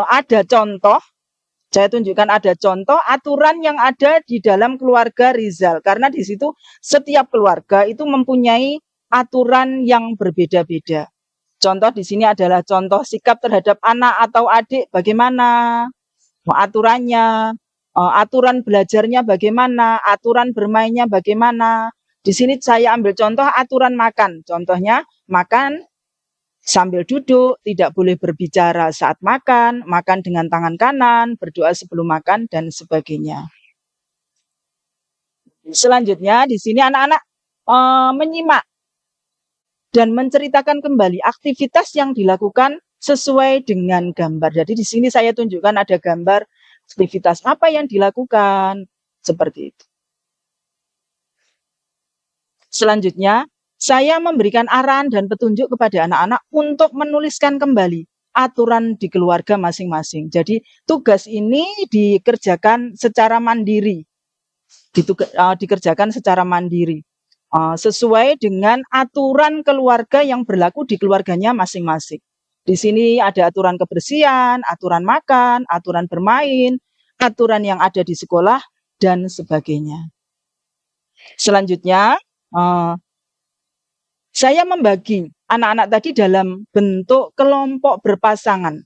ada contoh, saya tunjukkan ada contoh aturan yang ada di dalam keluarga Rizal. Karena di situ setiap keluarga itu mempunyai aturan yang berbeda-beda. Contoh di sini adalah contoh sikap terhadap anak atau adik bagaimana, aturannya, aturan belajarnya bagaimana, aturan bermainnya bagaimana. Di sini saya ambil contoh aturan makan. Contohnya makan sambil duduk, tidak boleh berbicara saat makan, makan dengan tangan kanan, berdoa sebelum makan, dan sebagainya. Selanjutnya di sini anak-anak menyimak dan menceritakan kembali aktivitas yang dilakukan sesuai dengan gambar. Jadi di sini saya tunjukkan ada gambar aktivitas apa yang dilakukan, seperti itu. Selanjutnya, saya memberikan arahan dan petunjuk kepada anak-anak untuk menuliskan kembali aturan di keluarga masing-masing. Jadi tugas ini dikerjakan secara mandiri, dikerjakan secara mandiri. Sesuai dengan aturan keluarga yang berlaku di keluarganya masing-masing. Di sini ada aturan kebersihan, aturan makan, aturan bermain, aturan yang ada di sekolah, dan sebagainya. Selanjutnya, saya membagi anak-anak tadi dalam bentuk kelompok berpasangan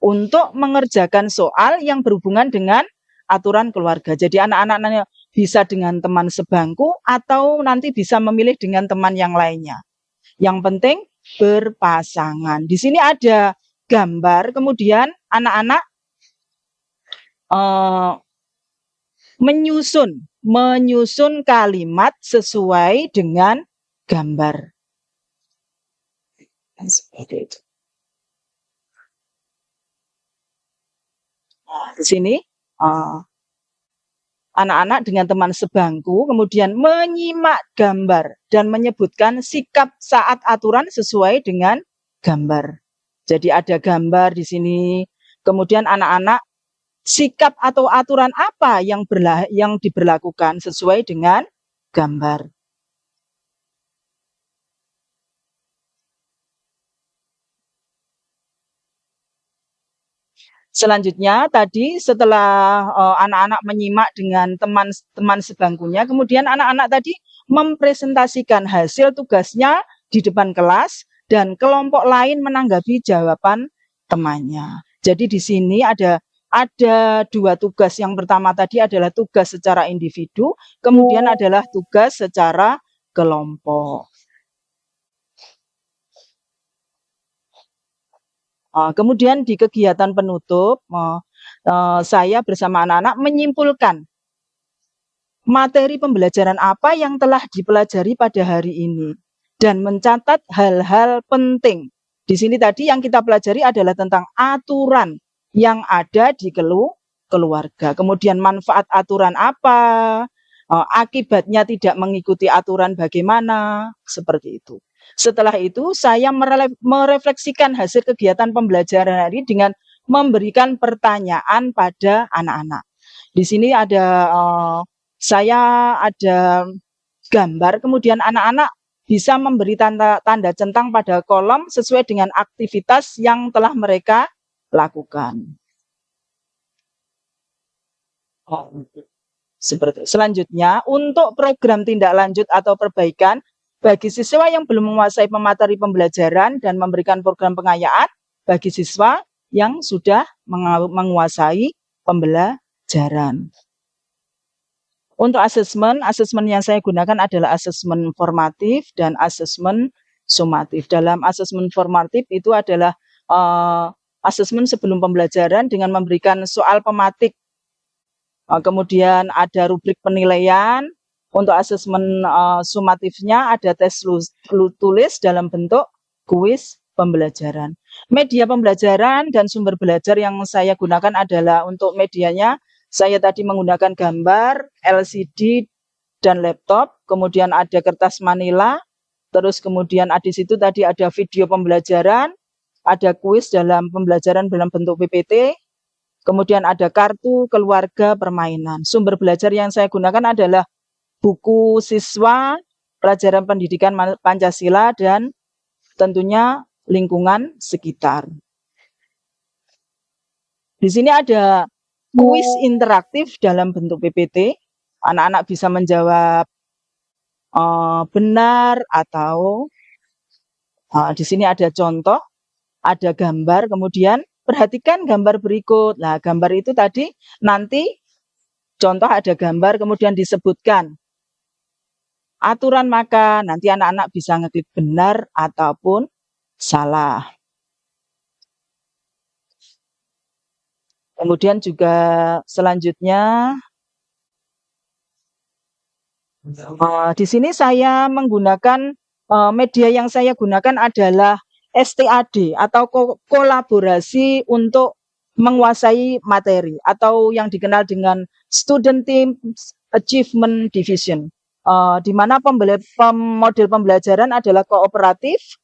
untuk mengerjakan soal yang berhubungan dengan aturan keluarga. Jadi anak-anaknya bisa dengan teman sebangku atau nanti bisa memilih dengan teman yang lainnya. Yang penting berpasangan. Di sini ada gambar, kemudian anak-anak menyusun kalimat sesuai dengan gambar. Seperti itu. Nah, di sini anak-anak dengan teman sebangku kemudian menyimak gambar dan menyebutkan sikap saat aturan sesuai dengan gambar. Jadi ada gambar di sini, kemudian anak-anak sikap atau aturan apa yang diberlakukan sesuai dengan gambar. Selanjutnya tadi setelah anak-anak menyimak dengan teman-teman sebangkunya, kemudian anak-anak tadi mempresentasikan hasil tugasnya di depan kelas dan kelompok lain menanggapi jawaban temannya. Jadi di sini ada 2 tugas. Yang pertama tadi adalah tugas secara individu, kemudian adalah tugas secara kelompok. Kemudian di kegiatan penutup, saya bersama anak-anak menyimpulkan materi pembelajaran apa yang telah dipelajari pada hari ini dan mencatat hal-hal penting. Di sini tadi yang kita pelajari adalah tentang aturan yang ada di keluarga. Kemudian manfaat aturan apa, akibatnya tidak mengikuti aturan bagaimana, seperti itu. Setelah itu saya merefleksikan hasil kegiatan pembelajaran hari dengan memberikan pertanyaan pada anak-anak. Di sini saya ada gambar, kemudian anak-anak bisa memberi tanda centang pada kolom sesuai dengan aktivitas yang telah mereka lakukan. Seperti selanjutnya, untuk program tindak lanjut atau perbaikan bagi siswa yang belum menguasai pemateri pembelajaran dan memberikan program pengayaan bagi siswa yang sudah menguasai pembelajaran. Untuk asesmen yang saya gunakan adalah asesmen formatif dan asesmen sumatif. Dalam asesmen formatif itu adalah asesmen sebelum pembelajaran dengan memberikan soal pematik Kemudian ada rubrik penilaian. Untuk asesmen sumatifnya ada tes tulis dalam bentuk kuis pembelajaran. Media pembelajaran dan sumber belajar yang saya gunakan adalah untuk medianya, saya tadi menggunakan gambar, LCD, dan laptop, kemudian ada kertas manila, terus kemudian di situ tadi ada video pembelajaran, ada kuis dalam pembelajaran dalam bentuk PPT, kemudian ada kartu keluarga permainan. Sumber belajar yang saya gunakan adalah buku siswa, pelajaran pendidikan Pancasila, dan tentunya lingkungan sekitar. Di sini ada kuis interaktif dalam bentuk PPT. Anak-anak bisa menjawab benar atau di sini ada contoh, ada gambar, kemudian perhatikan gambar berikut. Nah, gambar itu tadi nanti contoh ada gambar, kemudian disebutkan aturan makan, nanti anak-anak bisa ngeklik benar ataupun salah. Kemudian juga selanjutnya di sini saya menggunakan media yang saya gunakan adalah STAD atau kolaborasi untuk menguasai materi atau yang dikenal dengan Student Team Achievement Division. Di mana model pembelajaran adalah kooperatif,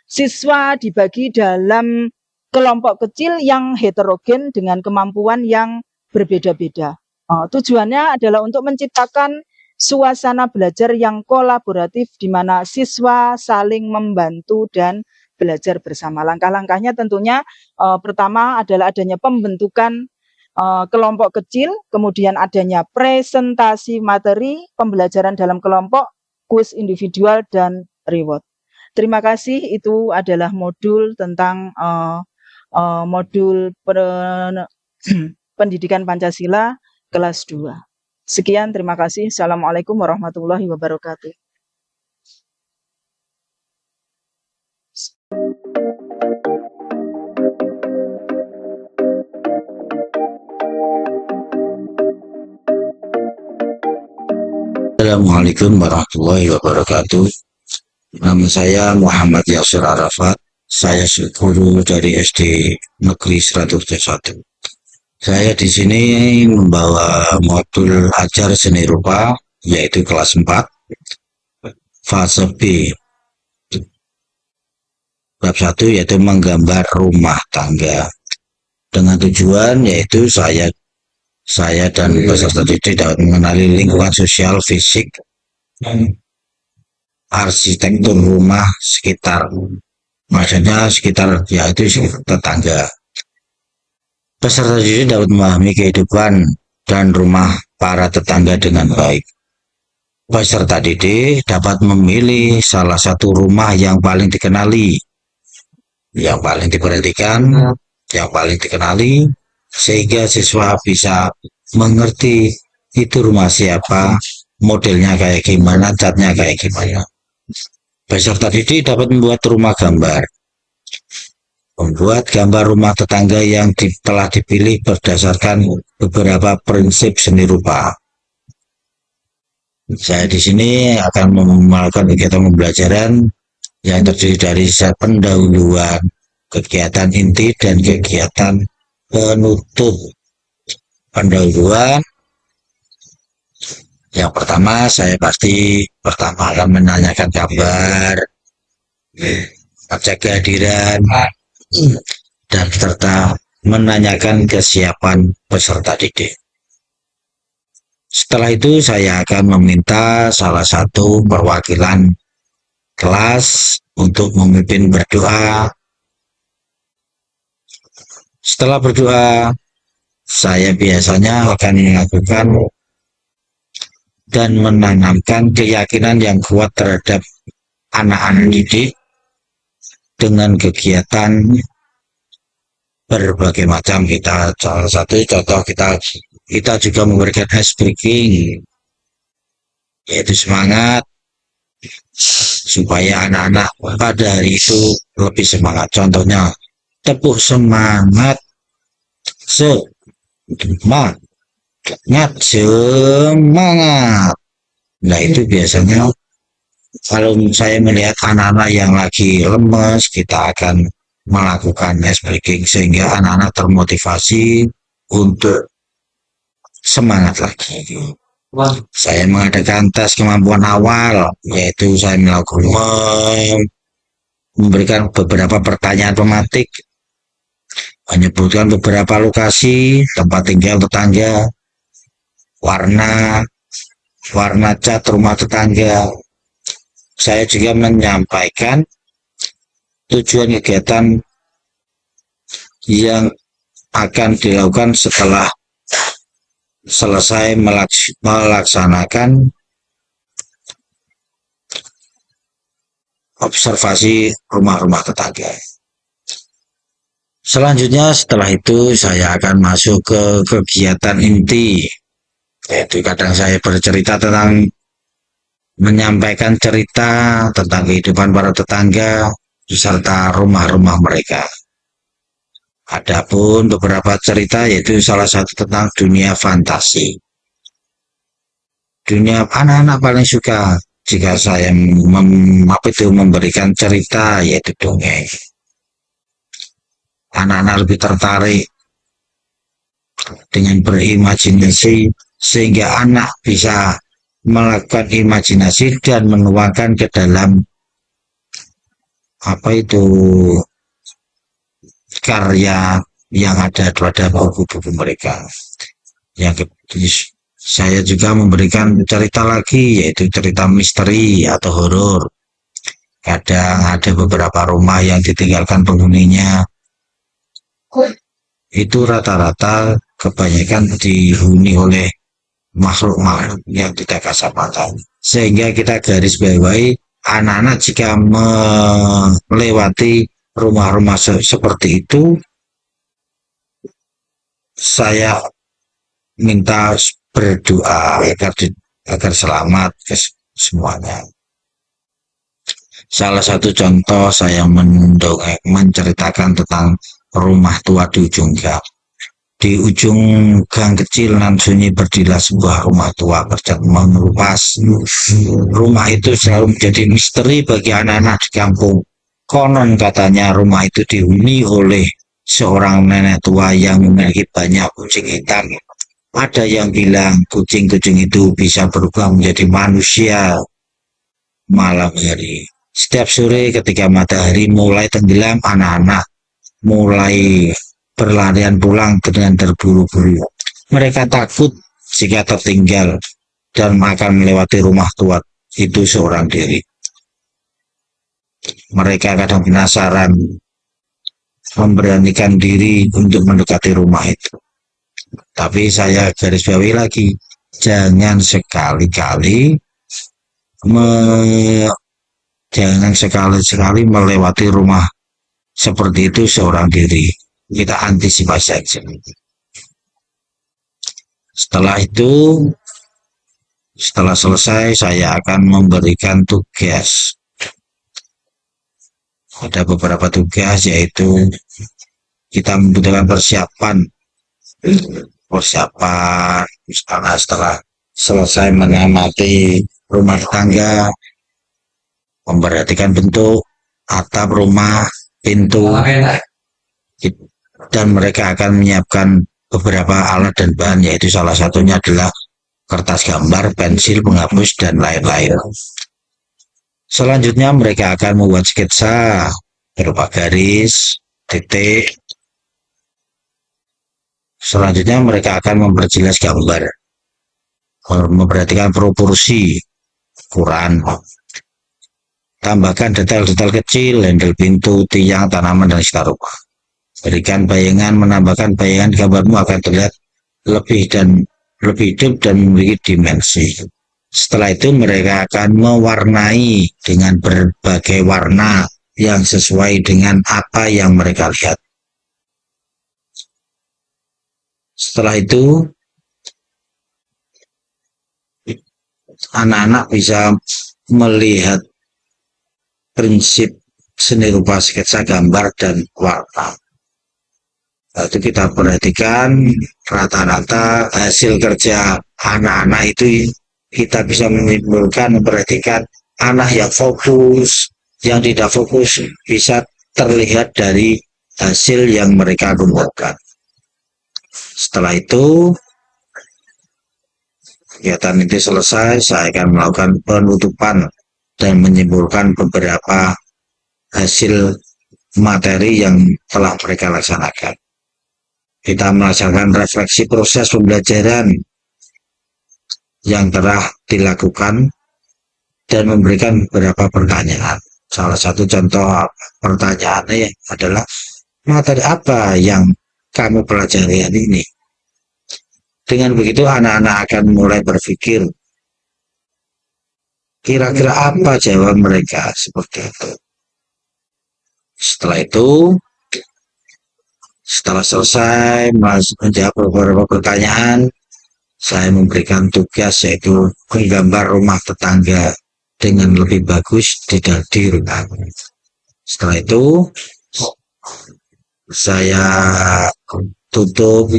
siswa dibagi dalam kelompok kecil yang heterogen dengan kemampuan yang berbeda-beda. Tujuannya adalah untuk menciptakan suasana belajar yang kolaboratif di mana siswa saling membantu dan belajar bersama. Langkah-langkahnya tentunya pertama adalah adanya pembentukan kelompok kecil, kemudian adanya presentasi materi, pembelajaran dalam kelompok, kuis individual, dan reward. Terima kasih, itu adalah modul tentang modul pendidikan Pancasila kelas 2. Sekian, terima kasih. Assalamualaikum warahmatullahi wabarakatuh. Assalamualaikum warahmatullahi wabarakatuh. Nama saya Muhammad Yasir Arafat. Saya guru dari SD Negeri 101. Saya di sini membawa modul ajar seni rupa, yaitu kelas 4, fase B. Bab 1 yaitu menggambar rumah tangga. Dengan tujuan yaitu saya dan peserta didik dapat mengenali lingkungan sosial, fisik, arsitektur rumah sekitar. Maksudnya sekitar, yaitu tetangga. Peserta didik dapat memahami kehidupan dan rumah para tetangga dengan baik. Peserta didik dapat memilih salah satu rumah yang paling dikenali, yang paling diperhatikan, yang paling dikenali, sehingga siswa bisa mengerti itu rumah siapa, modelnya kayak gimana, catnya kayak gimana. Peserta didik dapat membuat rumah gambar. Membuat gambar rumah tetangga yang telah dipilih berdasarkan beberapa prinsip seni rupa. Saya di sini akan melakukan kegiatan pembelajaran yang terdiri dari pendahuluan, kegiatan inti, dan kegiatan penutup. Pendahuluan yang pertama, saya pertama akan menanyakan kabar, ngecek kehadiran, dan serta menanyakan kesiapan peserta didik. Setelah itu saya akan meminta salah satu perwakilan kelas untuk memimpin berdoa. Setelah berdoa, saya biasanya akan melakukan dan menanamkan keyakinan yang kuat terhadap anak-anak didik dengan kegiatan berbagai macam. Salah satu contoh kita juga memberikan ice breaking, yaitu semangat supaya anak-anak pada hari itu lebih semangat. Contohnya tepuk semangat, semangat. Nah itu biasanya kalau saya melihat anak-anak yang lagi lemes, kita akan melakukan ice breaking sehingga anak-anak termotivasi untuk semangat lagi. Saya mengadakan tes kemampuan awal, yaitu saya memberikan beberapa pertanyaan pematik, menyebutkan beberapa lokasi, tempat tinggal tetangga, warna cat rumah tetangga. Saya juga menyampaikan tujuan kegiatan yang akan dilakukan setelah selesai melaksanakan observasi rumah-rumah tetangga. Selanjutnya setelah itu saya akan masuk ke kegiatan inti, yaitu kadang saya bercerita tentang menyampaikan cerita tentang kehidupan para tetangga beserta rumah-rumah mereka. Adapun beberapa cerita yaitu salah satu tentang dunia fantasi. Dunia anak-anak paling suka jika saya memberikan cerita yaitu dongeng. Anak-anak lebih tertarik dengan berimajinasi sehingga anak bisa melakukan imajinasi dan menuangkan ke dalam karya yang ada pada buku-buku mereka. Yang saya juga memberikan cerita lagi yaitu cerita misteri atau horor. Kadang ada beberapa rumah yang ditinggalkan penghuninya. Itu rata-rata kebanyakan dihuni oleh makhluk-makhluk yang tidak kasat mata. Sehingga kita garis bawahi anak-anak jika melewati rumah-rumah seperti itu, saya minta berdoa agar selamat ke semuanya. Salah satu contoh saya menceritakan tentang rumah tua di ujung gang. Di ujung gang kecil nan sunyi berdirilah sebuah rumah tua bercat mengerupas. Rumah itu selalu menjadi misteri bagi anak-anak di kampung. Konon katanya rumah itu dihuni oleh seorang nenek tua yang memiliki banyak kucing hitam. Ada yang bilang kucing-kucing itu bisa berubah menjadi manusia malam hari. Setiap sore ketika matahari mulai tenggelam, anak-anak mulai berlarian pulang dengan terburu-buru. Mereka takut jika tertinggal dan akan melewati rumah tua itu seorang diri. Mereka kadang penasaran, memberanikan diri untuk mendekati rumah itu. Tapi saya garis bawahi lagi, jangan sekali-kali melewati rumah seperti itu seorang diri. Kita antisipasi saja. Setelah itu, setelah selesai, saya akan memberikan tugas. Ada beberapa tugas yaitu kita membutuhkan persiapan misalnya setelah selesai mengamati rumah tangga, memperhatikan bentuk atap rumah, pintu, dan mereka akan menyiapkan beberapa alat dan bahan, yaitu salah satunya adalah kertas gambar, pensil, penghapus, dan lain-lain. Selanjutnya mereka akan membuat sketsa berupa garis, titik. Selanjutnya mereka akan memperjelas gambar, memperhatikan proporsi, ukuran, tambahkan detail-detail kecil, handle pintu, tiang, tanaman, dan sekitar rumah. Berikan bayangan, menambahkan bayangan gambarmu akan terlihat lebih hidup dan memiliki dimensi. Setelah itu mereka akan mewarnai dengan berbagai warna yang sesuai dengan apa yang mereka lihat. Setelah itu anak-anak bisa melihat prinsip seni rupa sketsa gambar dan warna. Itu kita perhatikan rata-rata hasil kerja anak-anak itu kita bisa menyimpulkan, memperhatikan anak yang fokus, yang tidak fokus bisa terlihat dari hasil yang mereka gunakan. Setelah itu kegiatan itu selesai, saya akan melakukan penutupan dan menyimpulkan beberapa hasil materi yang telah mereka laksanakan. Kita melaksanakan refleksi proses pembelajaran yang telah dilakukan dan memberikan beberapa pertanyaan. Salah satu contoh pertanyaannya adalah materi apa yang kamu pelajari hari ini. Dengan begitu anak-anak akan mulai berpikir kira-kira apa jawaban mereka, seperti itu. Setelah itu, setelah selesai menjawab beberapa pertanyaan, saya memberikan tugas yaitu menggambar rumah tetangga dengan lebih bagus di rumah. Setelah itu, saya tutup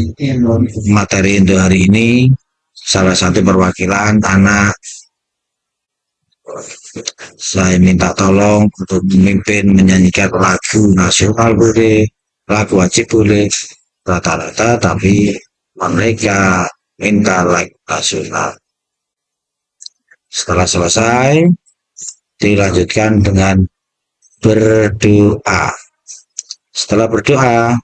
materi untuk hari ini. Salah satu perwakilan anak, saya minta tolong untuk memimpin menyanyikan lagu nasional boleh, lagu wajib boleh, rata-rata, tapi mereka minta lagu nasional. Setelah selesai, dilanjutkan dengan berdoa. Setelah berdoa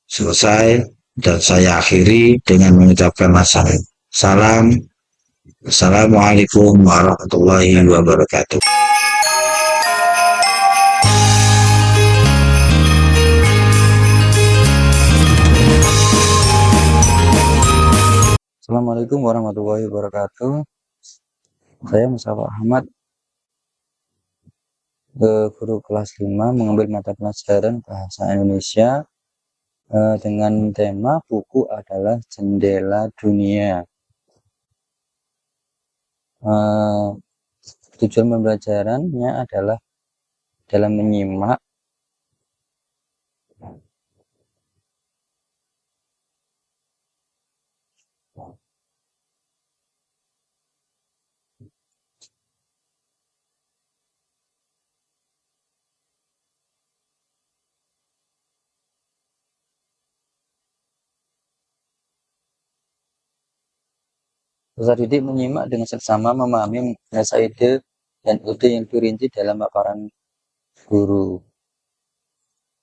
selesai, dan saya akhiri dengan mengucapkan salam. Assalamualaikum warahmatullahi wabarakatuh. Assalamualaikum warahmatullahi wabarakatuh. Saya Mustafa Ahmad, guru kelas 5, mengambil mata pelajaran bahasa Indonesia dengan tema buku adalah Jendela Dunia. Tujuan pembelajarannya adalah dalam menyimak peserta didik menyimak dengan seksama, memahami, mengasah ide dan ide yang dirinci dalam paparan guru.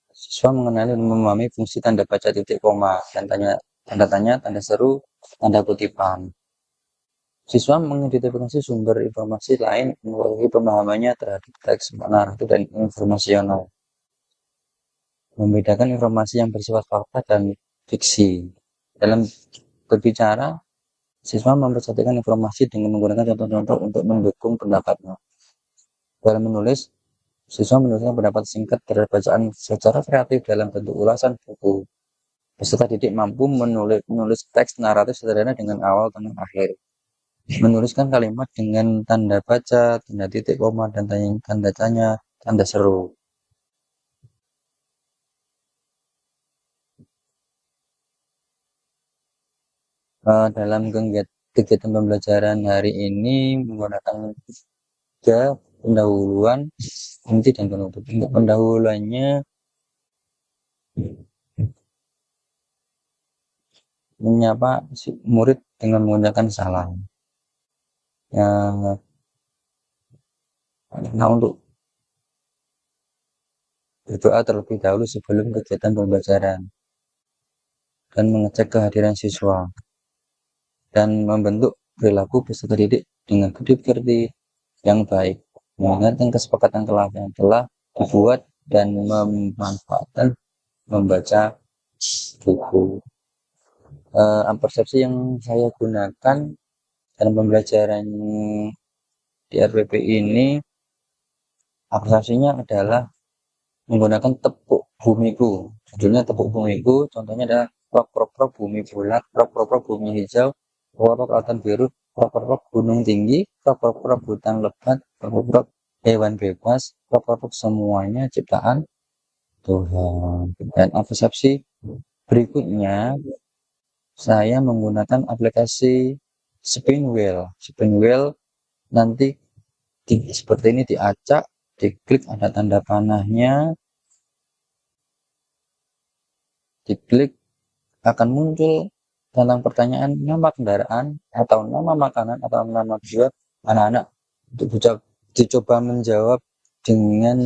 Siswa mengenali dan memahami fungsi tanda baca titik koma dan tanda tanya, tanda seru, tanda kutipan. Siswa mengidentifikasi sumber informasi lain, memperbaiki pemahamannya terhadap teks, naratif, dan informasional. Membedakan informasi yang bersifat fakta dan fiksi. Dalam berbicara, siswa mempersatukan informasi dengan menggunakan contoh-contoh untuk mendukung pendapatnya. Dalam menulis, siswa menuliskan pendapat singkat terhadap bacaan secara kreatif dalam bentuk ulasan buku. Peserta didik mampu menulis teks naratif sederhana dengan awal, tengah, akhir. Menuliskan kalimat dengan tanda baca, tanda titik koma, dan tanda tanya, tanda seru. Dalam kegiatan pembelajaran hari ini menggunakan 3 pendahuluan, inti, dan penutup. Untuk pendahuluannya menyapa si murid dengan menggunakan salam. Nah, untuk berdoa terlebih dahulu sebelum kegiatan pembelajaran dan mengecek kehadiran siswa dan membentuk perilaku peserta didik dengan budi pekerti yang baik, mengingatkan kesepakatan kelas yang telah dibuat dan memanfaatkan membaca buku. Persepsi yang saya gunakan dalam pembelajaran di RPP ini, persepsinya adalah menggunakan tepuk bumiku. Judulnya tepuk bumiku, contohnya adalah prok bumi bulat, prok bumi hijau, prok lautan biru, prok gunung tinggi, prok hutan lebat, prok hewan bebas, prok semuanya ciptaan, Tuhan. Dan persepsi berikutnya, saya menggunakan aplikasi Spinwheel. Spinwheel nanti seperti ini diacak, diklik ada tanda panahnya, diklik akan muncul tentang pertanyaan nama kendaraan atau nama makanan atau nama buah. Anak-anak untuk dicoba menjawab dengan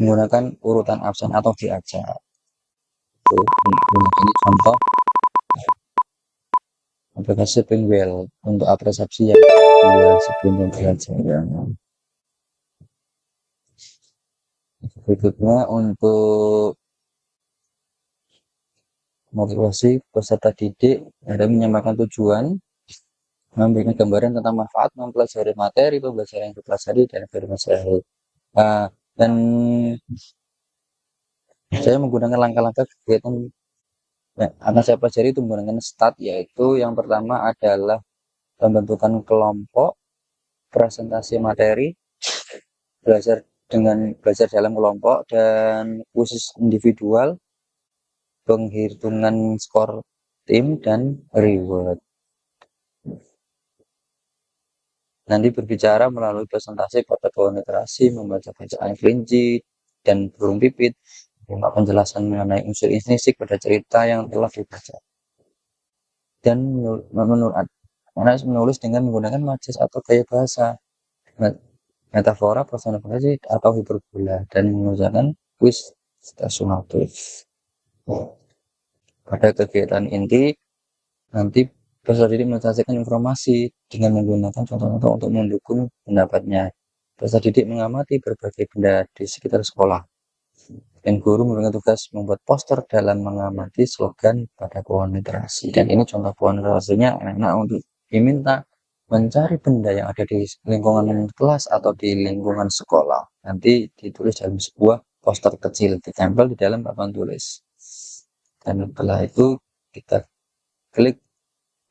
menggunakan urutan absen atau diacak. Ini contoh aplikasi Spinwheel untuk persepsi yang kedua sebelum pembelajaran. Berikutnya untuk motivasi peserta didik ada menyampaikan tujuan, memberikan gambaran tentang manfaat mempelajari materi pembelajaran yang dipelajari dan bermasalah. Dan saya menggunakan langkah-langkah kegiatan yang akan saya pelajari itu menggunakan START, yaitu yang pertama adalah pembentukan kelompok, presentasi materi, belajar dalam kelompok, dan khusus individual, penghitungan skor tim, dan reward. Nanti berbicara melalui presentasi pada pohon literasi, membaca bacaan kelinci dan burung pipit, penjelasan mengenai unsur intrinsik pada cerita yang telah dibaca. Dan menulis dengan menggunakan majas atau gaya bahasa, metafora, personifikasi, atau hiperbola, dan mengerjakan kuis stasunatif. Pada kegiatan inti, nanti peserta didik menyajikan informasi dengan menggunakan contoh-contoh untuk mendukung pendapatnya. Peserta didik mengamati berbagai benda di sekitar sekolah. Dan guru memberikan tugas membuat poster dalam mengamati slogan pada pohon literasi. Dan ini contoh pohon literasinya, anak-anak untuk diminta mencari benda yang ada di lingkungan kelas atau di lingkungan sekolah. Nanti ditulis dalam sebuah poster kecil, ditempel di dalam papan tulis. Dan setelah itu kita klik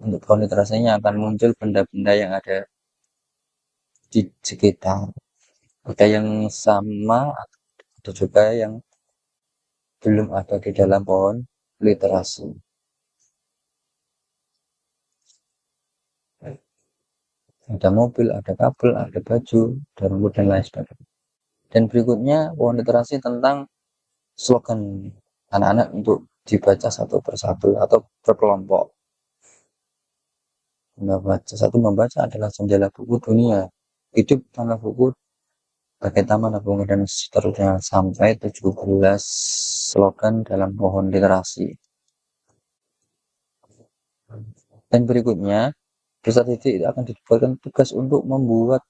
untuk pohon literasinya, akan muncul benda-benda yang ada di sekitar. Ada yang sama, ada juga yang belum ada di dalam pohon literasi. Ada mobil, ada kabel, ada baju, ada rambut, dan lain sebagainya. Dan berikutnya pohon literasi tentang slogan anak-anak untuk dibaca satu persatu atau berkelompok. Membaca adalah jendela buku dunia. Hidup tanpa buku bagai taman bunga, dan seterusnya sampai 17 slogan dalam pohon literasi. Dan berikutnya, peserta didik akan diberikan tugas untuk membuat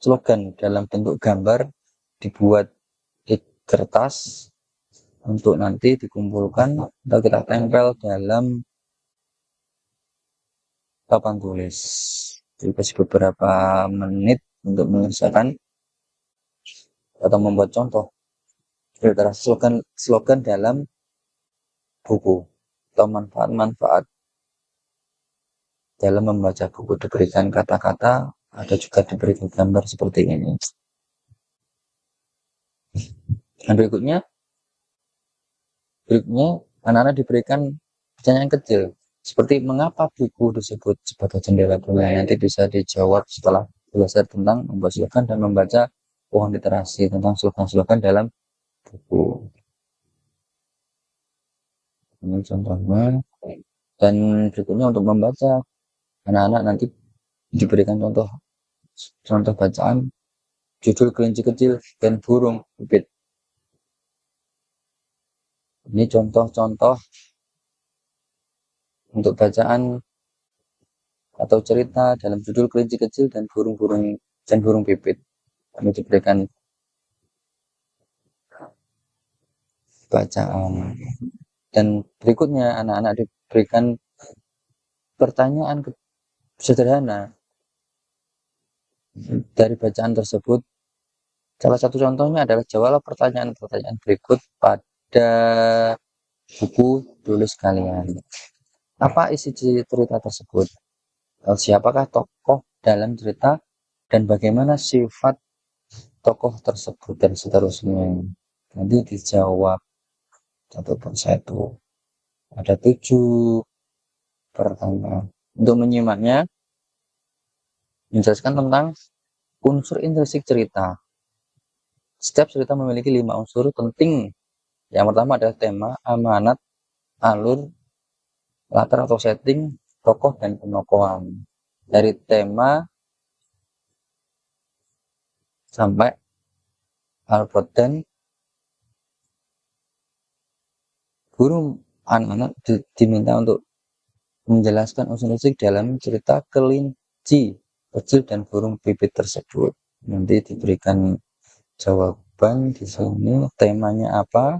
slogan dalam bentuk gambar, dibuat di kertas untuk nanti dikumpulkan atau kita tempel dalam papan tulis. Dikasih beberapa menit untuk mengerjakan atau membuat contoh literasi slogan dalam buku atau manfaat-manfaat dalam membaca buku. Diberikan kata-kata, ada juga diberikan gambar seperti ini. Dan berikutnya anak-anak diberikan pertanyaan kecil seperti mengapa buku disebut sebagai jendela dunia. Nanti bisa dijawab setelah belajar tentang membuat slogan dan membaca pohon literasi tentang slogan-slogan dalam buku. Ini contohnya. Dan berikutnya untuk membaca, anak-anak nanti diberikan contoh bacaan, judul kelinci kecil dan burung pipit. Ini contoh-contoh untuk bacaan atau cerita dalam judul kelinci kecil dan burung pipit. Kami diberikan bacaan. Dan berikutnya anak-anak diberikan pertanyaan sederhana dari bacaan tersebut. Salah satu contohnya adalah jawablah pertanyaan-pertanyaan berikut pada buku tulis kalian. Apa isi cerita tersebut? Siapakah tokoh dalam cerita dan bagaimana sifat tokoh tersebut, dan seterusnya. Nanti dijawab satu persatu. Ada 7 pertanyaan. Untuk menyimaknya, menjelaskan tentang unsur intrinsik cerita. Setiap cerita memiliki 5 unsur penting. Yang pertama adalah tema, amanat, alur, latar atau setting, tokoh dan penokohan. Dari tema sampai alur dan guru anak-anak diminta untuk menjelaskan unsur musik dalam cerita kelinci kecil dan burung pipit tersebut. Nanti diberikan jawaban di sini, temanya apa,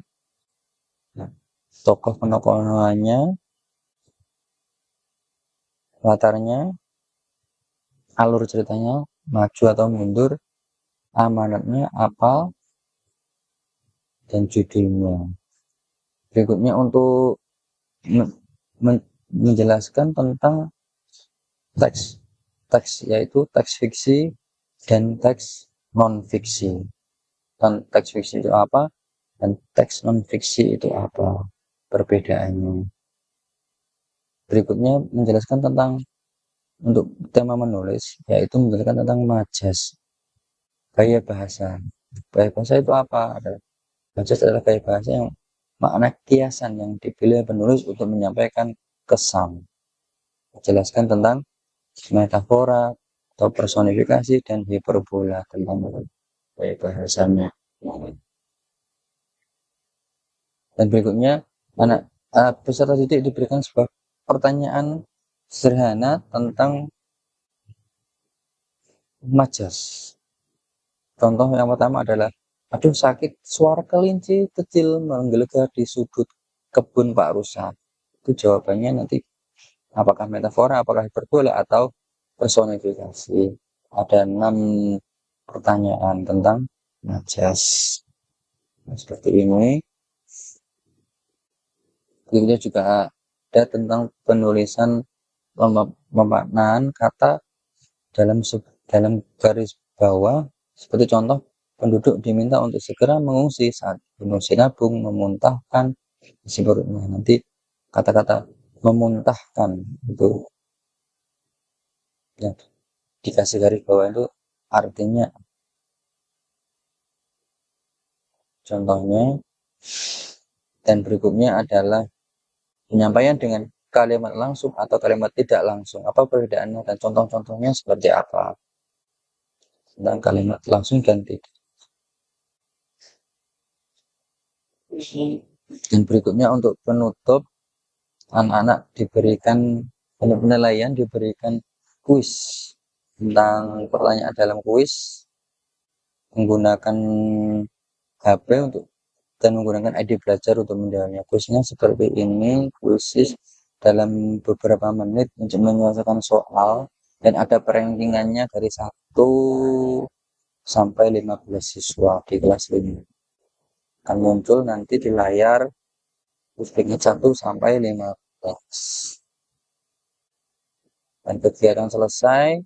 tokoh penokohannya, latarnya, alur ceritanya, maju atau mundur, amanatnya apa, dan judulnya. Berikutnya untuk menjelaskan tentang teks yaitu teks fiksi dan teks non fiksi. Dan teks fiksi itu apa dan teks non fiksi itu apa perbedaannya. Berikutnya menjelaskan tentang untuk tema menulis, yaitu menjelaskan tentang majas, gaya bahasa. Gaya bahasa itu apa? Majas adalah gaya bahasa yang makna kiasan yang dipilih penulis untuk menyampaikan kesan. Menjelaskan tentang metafora atau personifikasi dan hiperbola tentang gaya bahasanya. Dan berikutnya peserta didik diberikan sebuah pertanyaan sederhana tentang majas. Contoh yang pertama adalah, aduh sakit, suara kelinci kecil menggelegar di sudut kebun Pak Rusak. Itu jawabannya nanti apakah metafora, apakah hiperbola, atau personifikasi. Ada 6 pertanyaan tentang majas. Nah, seperti ini. Berikutnya juga ada tentang penulisan pemaknaan kata dalam garis bawah. Seperti contoh, penduduk diminta untuk segera mengungsi saat gunung Sinabung memuntahkan isi perutnya. Nanti kata-kata memuntahkan itu yang dikasih garis bawah itu artinya. Contohnya, dan berikutnya adalah penyampaian dengan kalimat langsung atau kalimat tidak langsung. Apa perbedaannya dan contoh-contohnya seperti apa? Tentang kalimat langsung dan tidak. Dan berikutnya untuk penutup, anak-anak diberikan penilaian, diberikan kuis tentang pertanyaan dalam kuis, menggunakan HP dan menggunakan ID belajar untuk menjawabnya. Kuisnya seperti ini, kuis dalam beberapa menit untuk menyelesaikan soal, dan ada perankingannya dari 1 sampai 15 siswa di kelas ini. Akan muncul nanti di layar puspiknya 1 sampai 15. Dan kegiatan selesai.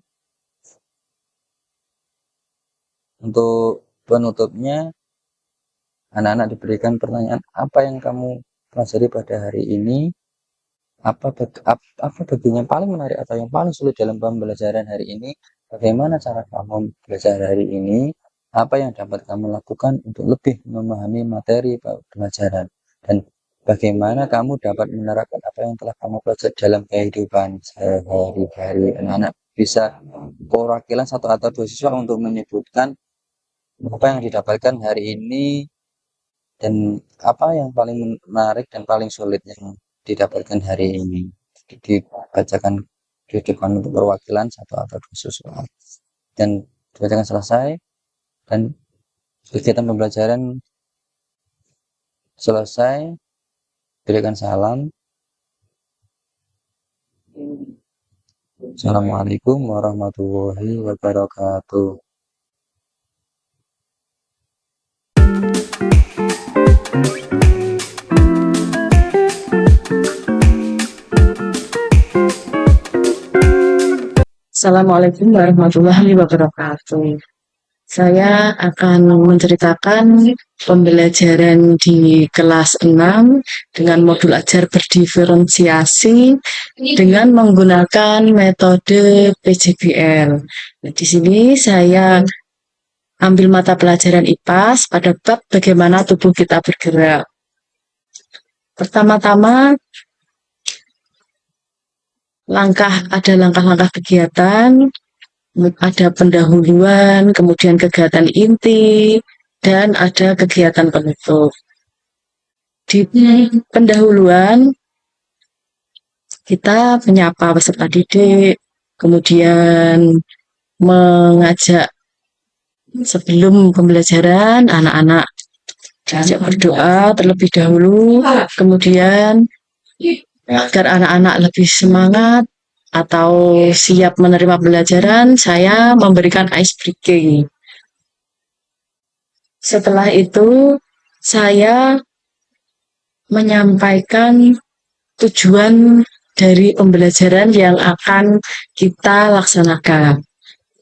Untuk penutupnya, anak-anak diberikan pertanyaan, apa yang kamu pelajari pada hari ini? Apa bagian yang paling menarik atau yang paling sulit dalam pembelajaran hari ini? Bagaimana cara kamu belajar hari ini? Apa yang dapat kamu lakukan untuk lebih memahami materi pelajaran? Dan bagaimana kamu dapat menerapkan apa yang telah kamu pelajari dalam kehidupan sehari-hari? Anak-anak bisa perwakilan 1 atau 2 siswa untuk menyebutkan apa yang didapatkan hari ini dan apa yang paling menarik dan paling sulit yang didapatkan hari ini. Dibacakan di depan untuk perwakilan 1 atau 2 siswa. Dan dibacakan selesai dan kegiatan pembelajaran selesai, berikan salam. Assalamualaikum warahmatullahi wabarakatuh. Assalamualaikum warahmatullahi wabarakatuh. Saya akan menceritakan pembelajaran di kelas 6 dengan modul ajar berdiferensiasi dengan menggunakan metode PJBL. Nah, di sini saya ambil mata pelajaran IPAS pada bab bagaimana tubuh kita bergerak. Pertama-tama, ada langkah-langkah kegiatan, ada pendahuluan, kemudian kegiatan inti, dan ada kegiatan penutup. Di pendahuluan, kita menyapa peserta didik, kemudian mengajak sebelum pembelajaran anak-anak diajak berdoa terlebih dahulu, kemudian agar anak-anak lebih semangat atau siap menerima pembelajaran, saya memberikan ice breaking. Setelah itu, saya menyampaikan tujuan dari pembelajaran yang akan kita laksanakan.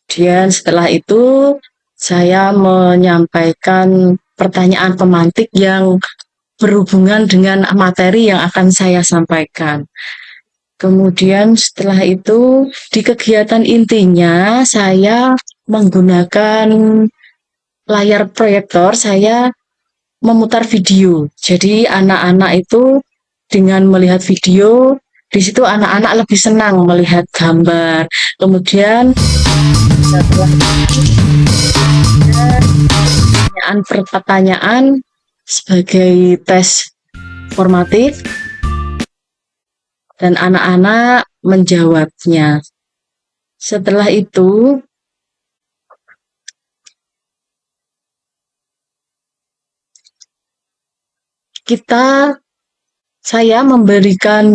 Kemudian setelah itu, saya menyampaikan pertanyaan pemantik yang berhubungan dengan materi yang akan saya sampaikan. Kemudian setelah itu di kegiatan intinya saya menggunakan layar proyektor, saya memutar video. Jadi anak-anak itu dengan melihat video, di situ anak-anak lebih senang melihat gambar. Kemudian setelah pertanyaan sebagai tes formatif dan anak-anak menjawabnya. Setelah itu saya memberikan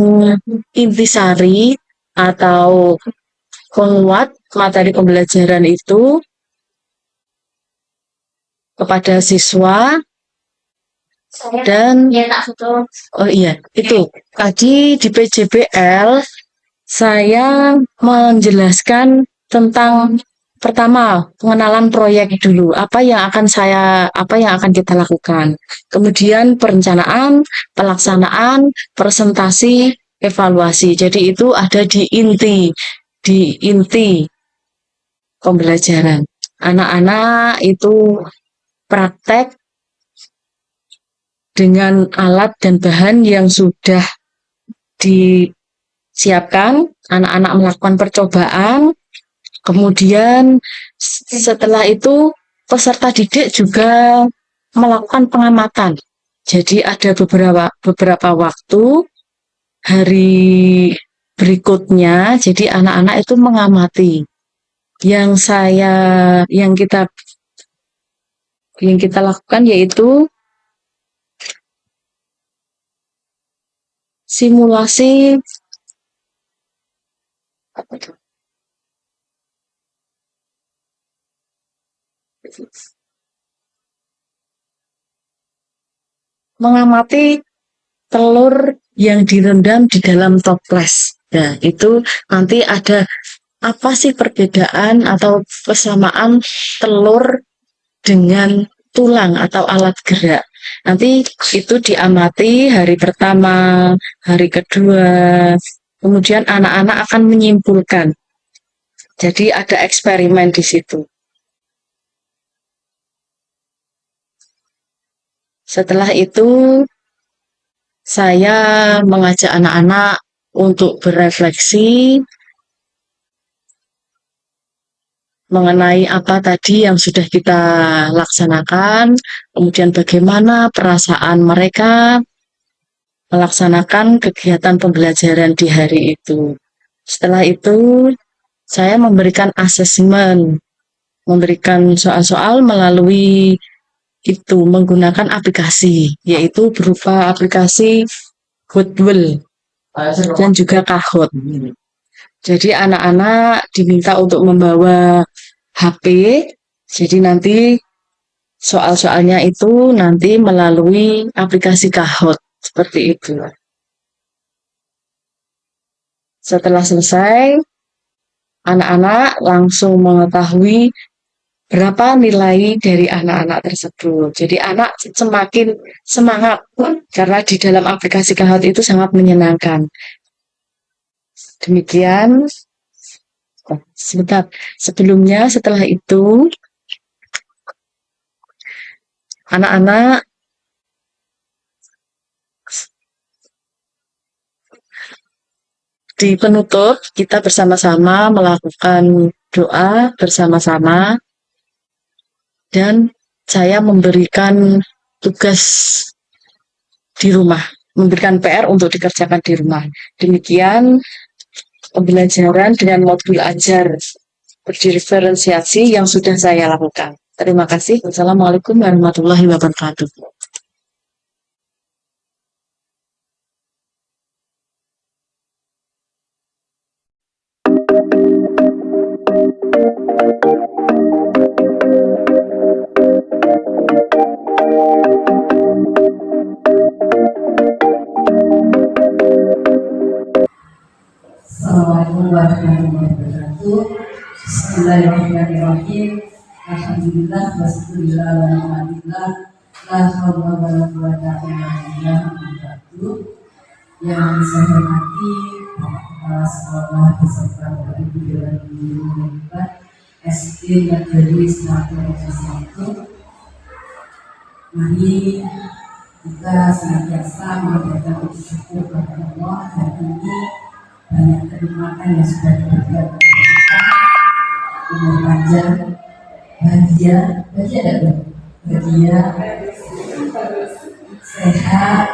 intisari atau penguat materi pembelajaran itu kepada siswa. Dan itu tadi di PJBL saya menjelaskan tentang pertama pengenalan proyek dulu, apa yang akan kita lakukan, kemudian perencanaan, pelaksanaan, presentasi, evaluasi. Jadi itu ada di inti pembelajaran. Anak-anak itu praktek dengan alat dan bahan yang sudah disiapkan, anak-anak melakukan percobaan, kemudian setelah itu peserta didik juga melakukan pengamatan. Jadi ada beberapa waktu hari berikutnya, jadi anak-anak itu mengamati. Yang kita lakukan yaitu simulasi mengamati telur yang direndam di dalam toples. Nah, itu nanti ada apa sih perbedaan atau kesamaan telur dengan tulang atau alat gerak. Nanti itu diamati hari pertama, hari kedua, kemudian anak-anak akan menyimpulkan. Jadi ada eksperimen di situ. Setelah itu, saya mengajak anak-anak untuk berefleksi mengenai apa tadi yang sudah kita laksanakan, kemudian bagaimana perasaan mereka melaksanakan kegiatan pembelajaran di hari itu. Setelah itu, saya memberikan asesmen, memberikan soal-soal melalui itu menggunakan aplikasi, yaitu berupa aplikasi Hotwell dan juga Kahoot. Jadi anak-anak diminta untuk membawa HP, jadi nanti soal-soalnya itu nanti melalui aplikasi Kahoot, seperti itu. Setelah selesai, anak-anak langsung mengetahui berapa nilai dari anak-anak tersebut. Jadi anak semakin semangat karena di dalam aplikasi Kahoot itu sangat menyenangkan. Demikian, sebentar. Sebelumnya, setelah itu, anak-anak di penutup kita bersama-sama melakukan doa bersama-sama dan saya memberikan tugas di rumah, memberikan PR untuk dikerjakan di rumah. Demikian pembelajaran dengan modul ajar berdiferensiasi yang sudah saya lakukan. Terima kasih. Wassalamualaikum warahmatullahi wabarakatuh. Assalamualaikum warahmatullahi wabarakatuh. Bismillahirrahmanirrahim. Alhamdulillah wassallallahu ala Muhammadillah. La haula wala quwwata illa billah. Yang saya hormati Bapak Kepala Sekolah beserta Bapak Ibu Dewan Guru SD Negeri 1. Mari kita senantiasa menjaga syukur kepada Allah dan ini banyak kenikmatan yang sudah diberikan kepada kita, umur panjang, bahagia sehat,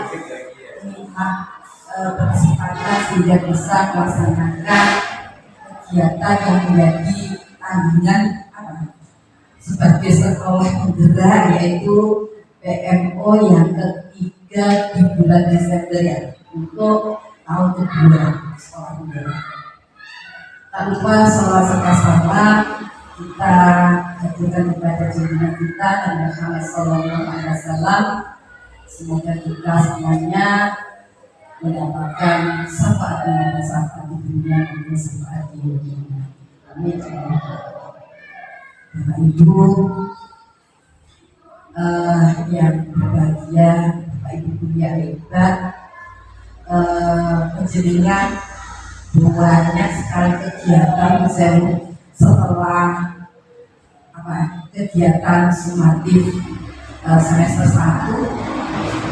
nikmat berkesempatan sehingga bisa melaksanakan kegiatan yang menjadi tanggungan sebagai sekolah penggerak, yaitu PMO yang ketiga di bulan Desember ya, untuk tahun kedua sekolah penggerak. Tak lupa salawat serta salam kita haturkan kepada junjungan kita Nabi Muhammad SAW. Semoga kita semuanya mendapatkan syafaat dan syafaat di dunia dan syafaat di dunia. Amin. Bapak Ibu yang berbahagia, Bapak Ibu guru yang hebat, penjaringan banyak sekali kegiatan setelah kegiatan sumatif semester 1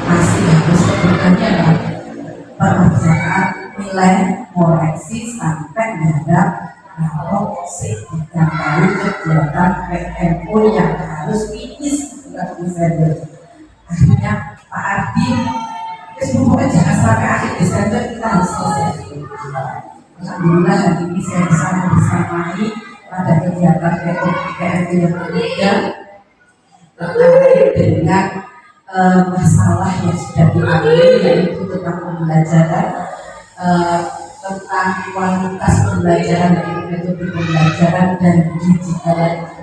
masih harus sebutkannya pengerjaan nilai koreksi sampai menghadap rapor ditambah kegiatan PMO yang harus finish bulan Desember. Akhirnya Pak Ardi pokoknya jangan sampai akhir Desember kita harus selesai. Alhamdulillah hari ini saya bisa bersamai pada kegiatan PMO yang ketiga terkait dengan masalah yang sudah diambil, yaitu tentang pembelajaran, tentang kualitas pembelajaran, metode pembelajaran dan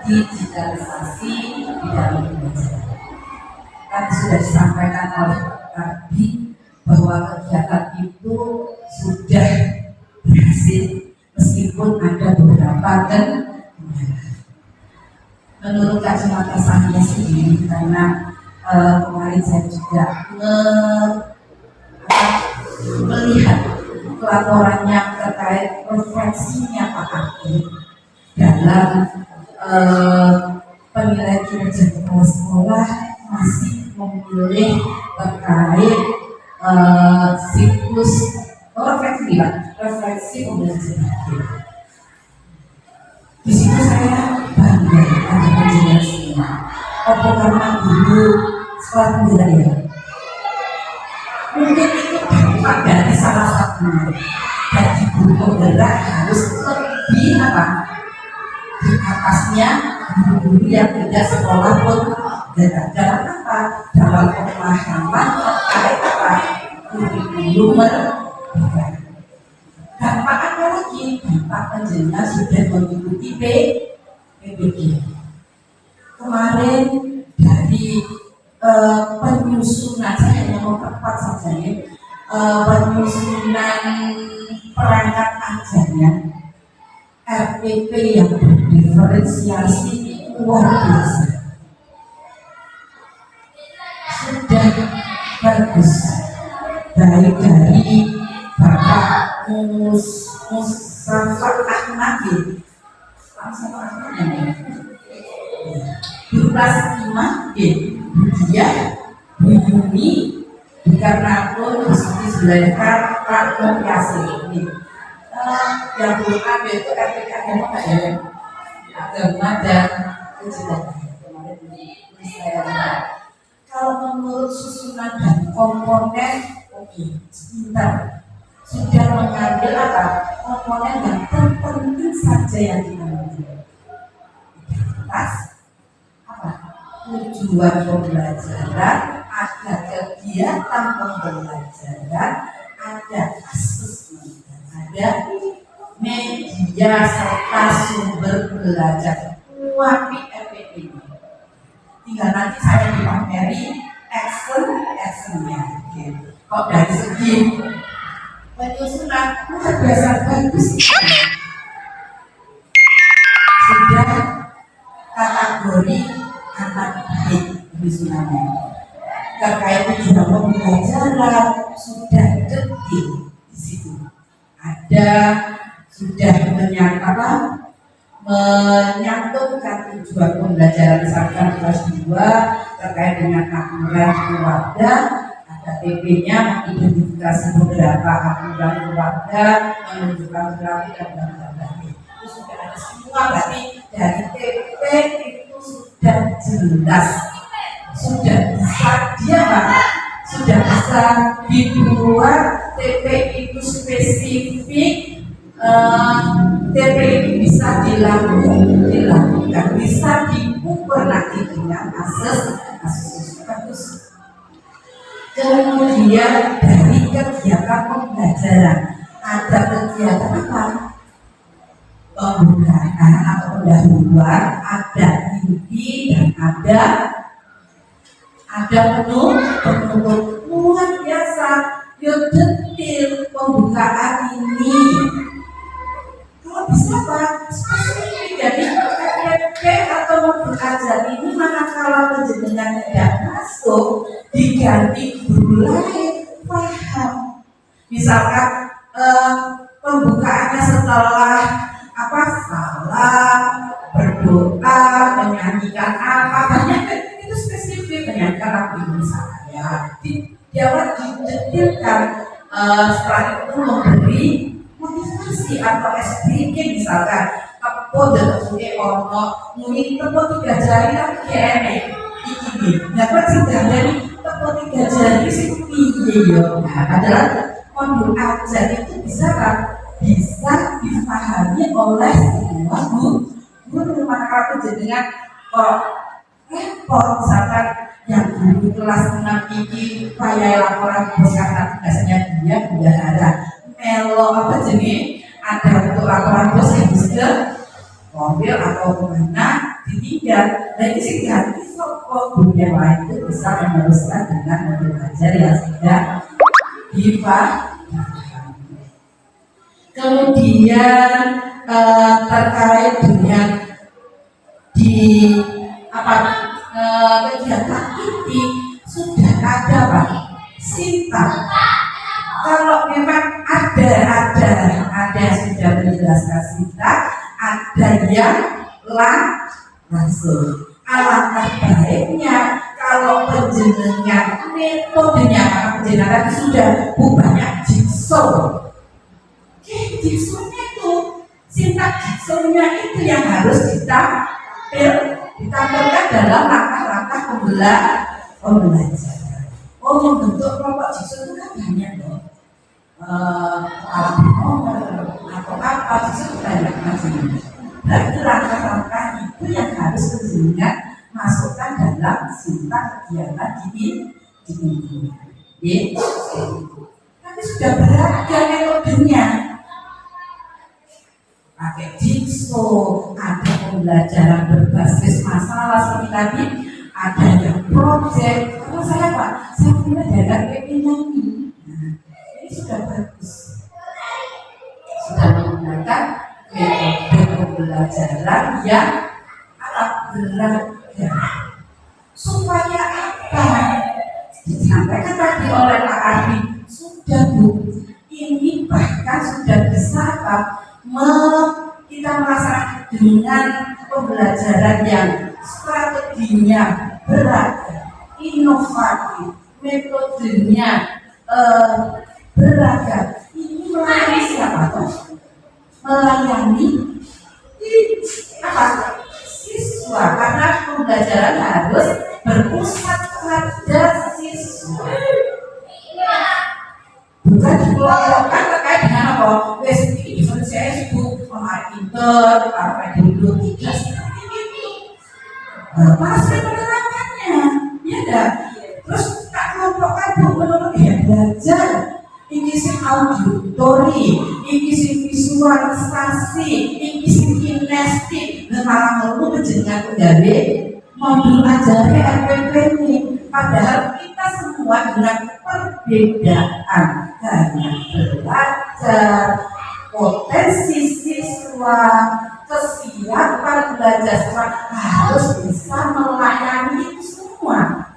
digitalisasi di dalam pembelajaran. Tadi sudah disampaikan oleh Ardi bahwa kegiatan itu sudah berhasil meskipun ada beberapa dan menurut kacamata saya sendiri, karena kemarin saya juga melihat laporannya terkait refleksinya Pak Ardi dalam penilaian kinerja kepala sekolah masih memilih terkait siklus refleksi pembelajaran. Di situ saya bangga ada penjelasannya. Apa karena dulu sekolah pembelajaran mungkin itu dampak dari salah satu dari guru penggerak harus lebih di atasnya guru-guru yang tidak sekolah pun dalam dalam pemahaman terkait kurikulum dampak apa lagi? Dampak penjelasan sudah mengikuti PPG. Kemarin dari penyusunan, saya hanya mempercepat saja ya, penyusunan perangkat ajarnya RPP yang berdiferensiasi itu luar biasa, sudah bagus, baik dari Bapak Mustafa Ahmad Dutas Imam dia Yuni Dikarenakan Gusti Zulaikha Pak Yasin ini yang belum ada itu RPK agama Pak ya, agama dan kejiwaan. Kalau menurut susunan dan komponen, oke, sebentar sudah mengambil apa komponen yang terpenting saja yang diambil. Identitas, apa tujuan pembelajaran, ada kegiatan pembelajaran, ada asesmen, ada media serta sumber belajar. Kuapi FPP ini. Tinggal nanti saya dipameri actionnya. Kok dari segi penyusunan luar biasa bagus. Sudah kategori anak baik penyusunannya. Terkait tujuan pembelajaran sudah detil di situ. Ada sudah menyantungkan tujuan pembelajaran misalkan kelas 2 terkait dengan aturan keluarga, ada PP-nya mengidentifikasi beberapa aturan keluarga, menunjukkan perilaku dan lain-lain. Itu sudah ada semua, berarti dari PP itu sudah jelas, sudah bisa dia sudah bisa dibuat TP itu spesifik. TP ini bisa dilakukan, bisa diukur nanti dengan ases bagus. Kemudian dari kegiatan pembelajaran ada kegiatan apa? Pembukaan atau pendahuluan, ada inti dan ada penutup luar biasa. Detil pembukaan ini. Kalau bisa Pak, spesifik jadi KPP atau modul ajar ini manakala penjenengan tidak masuk diganti guru lain, paham. Misalkan pembukaannya setelah salam, berdoa, menyanyikan apa, banyak itu spesifik, menyanyikan lagu misalnya. Jawab didetilkan, setelah itu memberi motivasi atau SPK misalkan kepo dan suke ono mungkin kepo 3 jari tapi kene iki dapat sudah dari kepo 3 jari sing piye yo. Adalah modul ajar itu bisa dipahami oleh semua guru manakala jenengan kok repot misalkan yang guru kelas 6 ini payah laporan bos karena biasanya dia bendahara melo jenis ada untuk laporan bos yang bisa mobil atau kemana ditinggal. Nah ini sih ganti soko guru yang lain itu bisa meneruskan dengan modul ajar yang sudah dipahami. Kemudian terkait dengan kegiatan ini sudah ada Pak sintang. Kalau memang ada yang sudah menjelaskan sintang, ada yang langsung. Alangkah baiknya kalau penjenengan metodenya karena penjenengan sudah banyak jigsaw. Jigsawnya itu sintang jigsawnya itu yang harus ditampilkan dalam langkah-langkah pembelajaran. Membentuk kelompok jigsaw itu kan banyak loh. Alat atau apa jigsaw banyak macam-macam. Nah itu langkah-langkah itu yang harus penjenengan masukkan dalam sintang kegiatan ini. Tapi sudah beragam metodenya. Pakai jigsaw, ada pembelajaran berbasis masalah seperti tadi, ada yang project. Kalau saya Pak, saya punya daerah PP-nya ini. Nah, ini sudah bagus. Sudah menggunakan metode pembelajaran yang beragam. Supaya apa? Disampaikan tadi oleh Pak Ardi, sudah Bu, ini bahkan sudah bisa apa? Kita melaksanakan dengan pembelajaran yang strateginya beragam, inovatif, metodenya beragam. Ini melayani siapa toh? Melayani apa? Siswa, karena pembelajaran harus berpusat pada siswa. Bukan dikelompokkan terkait dengan apa? Wes ini saya sibuk pinter, apa dulu tidak seperti itu. Pasti penerapannya, ya enggak? Terus tak kelompokkan menurut ya belajar. Ini sih auditori, ini sih visualisasi, ini sih kinestik. Malah perlu menjadikan pegawai modul ajarnya RPP ini. Padahal kita semua dengan perbedaan karena belajar, potensi siswa, kesiapan belajar siswa harus bisa melayani itu semua.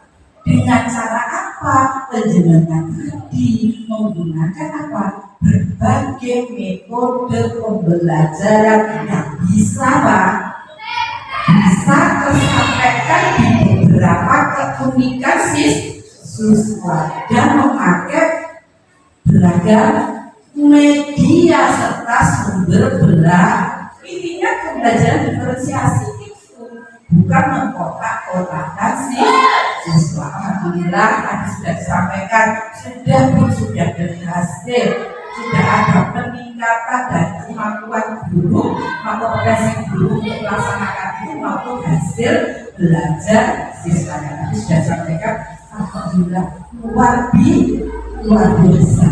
Dengan cara apa? Penjenengan tadi menggunakan apa? Berbagai metode pembelajaran yang bisa bisa tersampaikan di beberapa keunikan siswa dan memakai beragam media serta sumber belajar. Intinya pembelajaran diferensiasi itu bukan mengkotak-kotakan siswa. Alhamdulillah tadi sudah disampaikan, sudah berhasil, sudah ada peningkatan dari kemampuan guru, kompetensi guru untuk melaksanakan itu maupun hasil belajar siswa. Tadi sudah disampaikan, alhamdulillah luar biasa.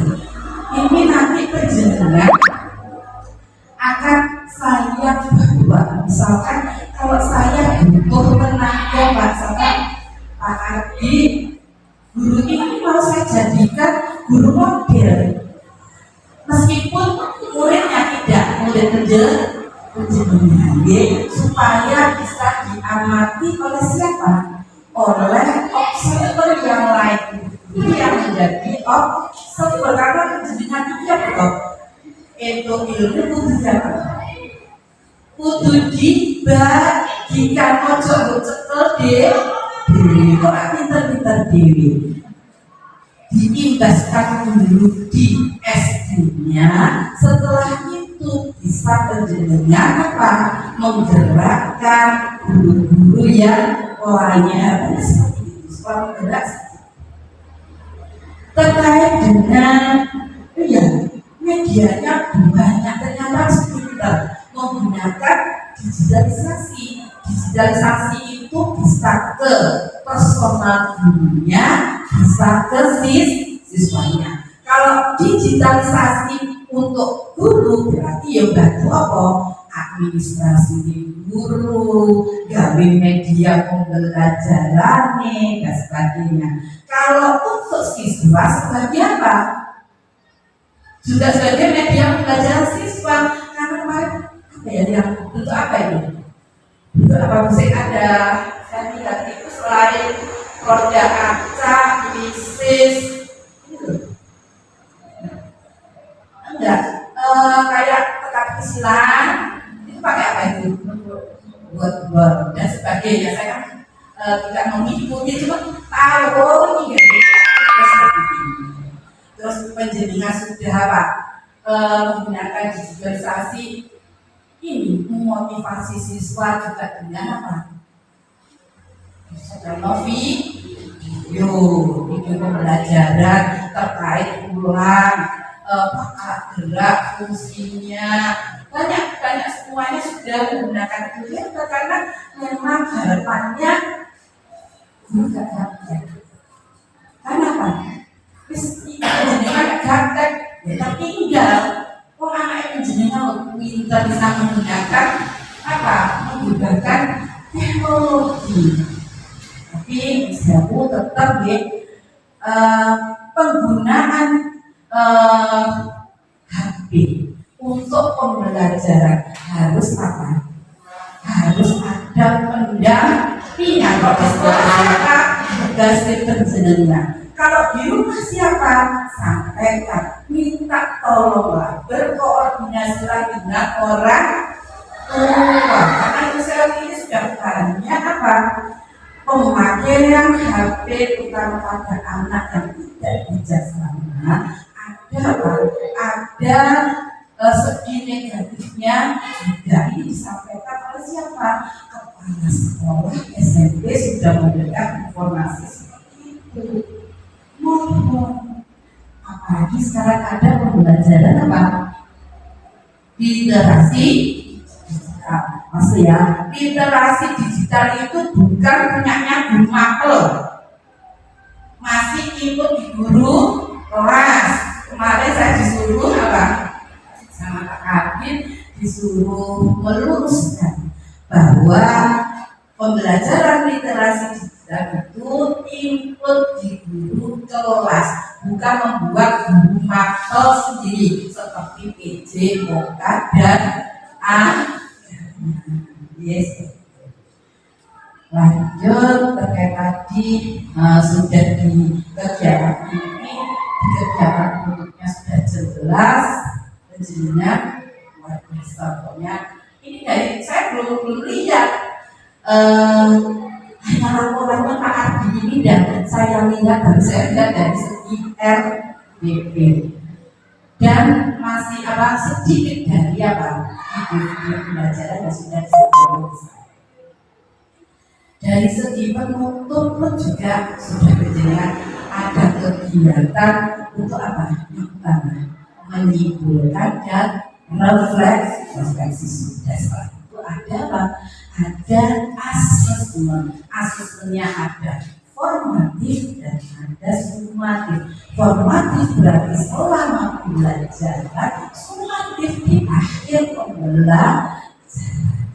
Ini nanti penjenengan akan saya bawa, misalkan kalau saya butuh tenaga misalkan Pak Ardi, guru ini mau saya jadikan guru model, meskipun muridnya tidak murid penjenengan, supaya bisa diamati oleh siapa? Oleh observer yang lain. Itu yang menjadi observer, karena penjenengan itu ya betul. Itu ilmu kudu siapa? Kudu dibagikan, ojo cekel deh. Orang pinter-pinter dewi diimbaskan dulu di SD-nya, setelah itu bisa penjenengan apa? Menggerakkan guru-guru yang lainnya. Seperti itu, setelah menggerak terkait dengan medianya banyak, ternyata sekitar menggunakan digitalisasi. Digitalisasi itu bisa ke personal gurunya, bisa ke siswanya. Kalau digitalisasi untuk guru berarti ya bantu apa? Administrasi guru, gawe media pembelajaran dan sebagainya. Kalau untuk siswa sebagai apa? Juga sebagai media pembelajaran siswa. Karena kemarin apa ya yang untuk apa ini? Untuk apa sih ada? Saya lihat itu selain roda kaca, misis, enggak, kayak tekak kesilan, itu pakai apa itu? Buat dan sebagainya. Saya kan tidak mengikuti, cuma tahu ini seperti ini. Terus penjenengan sudah apa? Menggunakan digitalisasi ini memotivasi siswa juga dengan apa? Video pembelajaran terkait ulang, gerak, fungsinya, banyak semuanya sudah menggunakan itu karena memang harapannya juga gaptek. Kenapa? Penjenengan gaptek, tapi enggak. Kok anak penjenengan pintar bisa menggunakan apa? Menggunakan teknologi. Tapi saya tetap penggunaan HP untuk pembelajaran harus apa? Harus ada ada pendampingan. Kalau di sekolah siapa? Tugas penjenengan. Kalau di rumah siapa? Sampaikan, minta tolonglah, berkoordinasilah dengan orang tua. Karena usia ini sudah banyak apa? Pemakaian HP terutama pada anak yang tidak bijaksana. Ada apa? Ada segi negatifnya juga. Ini disampaikan oleh siapa? Kepala sekolah SMP sudah memberikan informasi seperti itu. Mohon, apalagi sekarang ada pembelajaran apa? Literasi digital. Maksud ya, literasi digital itu bukan punyanya guru mapel. Masih ikut di guru kelas. Kemarin saya disuruh apa? Sama Kak Kadin disuruh meluruskan bahwa pembelajaran literasi digital itu input di guru kelas, bukan membuat guru mapel sendiri seperti PJ, MOKA, dan A. Yes. Lanjut terkait tadi sudah di kegiatan ini, di kegiatan bentuknya sudah jelas, penjelasan luar biasa. Pokoknya ini dari saya belum lihat hanya laporannya Pak Ardi ini, dan saya lihat dari segi RBP dan masih apa sedikit dari apa video pembelajaran yang sudah disampaikan. Dari segi penutup pun juga sudah berjalan, ada kegiatan untuk apa? Yang pertama menyimpulkan dan refleksi sudah. Setelah itu ada apa? Ada asesmen. Asesmennya ada formatif dan ada sumatif. Formatif berarti selama pembelajaran, sumatif di akhir pembelajaran.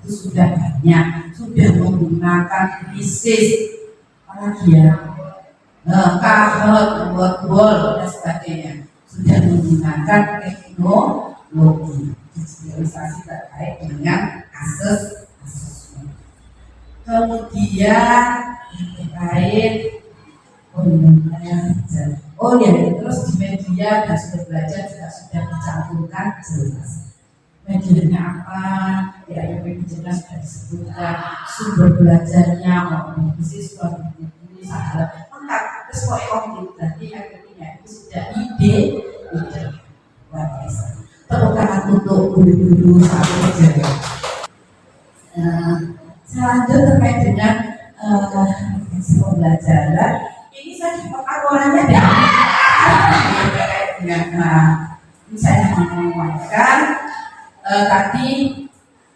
Itu sudah banyak, sudah menggunakan krisis, apalagi ya, kahot, bol dan sebagainya, sudah menggunakan teknologi digitalisasi terkait dengan asesmen. Kemudian terkait pembelajaran, oh ya, terus di media dan sudah belajar juga sudah dicantumkan jelas. Medianya apa? Ya, yang jelas sudah disebutkan, sumber belajarnya maupun siswa buku sahabat lengkap. Terus kok komplit berarti akhirnya itu sudah ide luar biasa. Tepuk tangan untuk guru-guru saat belajar. Selanjutnya terkait dengan pembelajaran, ini saya dapat laporannya terkait dengan ini saya menguatkan tadi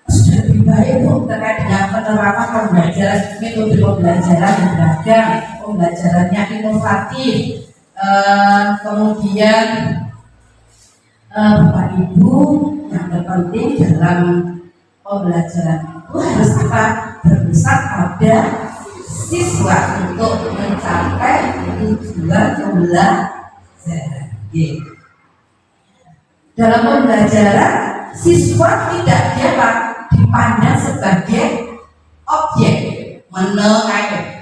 sudah lebih baik untuk terkait dengan penerapan pembelajaran, metode pembelajaran yang beragam, pembelajarannya inovatif, kemudian Bapak Ibu yang terpenting dalam pembelajaran itu harus apa? Berpusat pada siswa untuk mencapai tujuan pembelajaran. Dalam pembelajaran siswa tidak dipandang sebagai objek menengah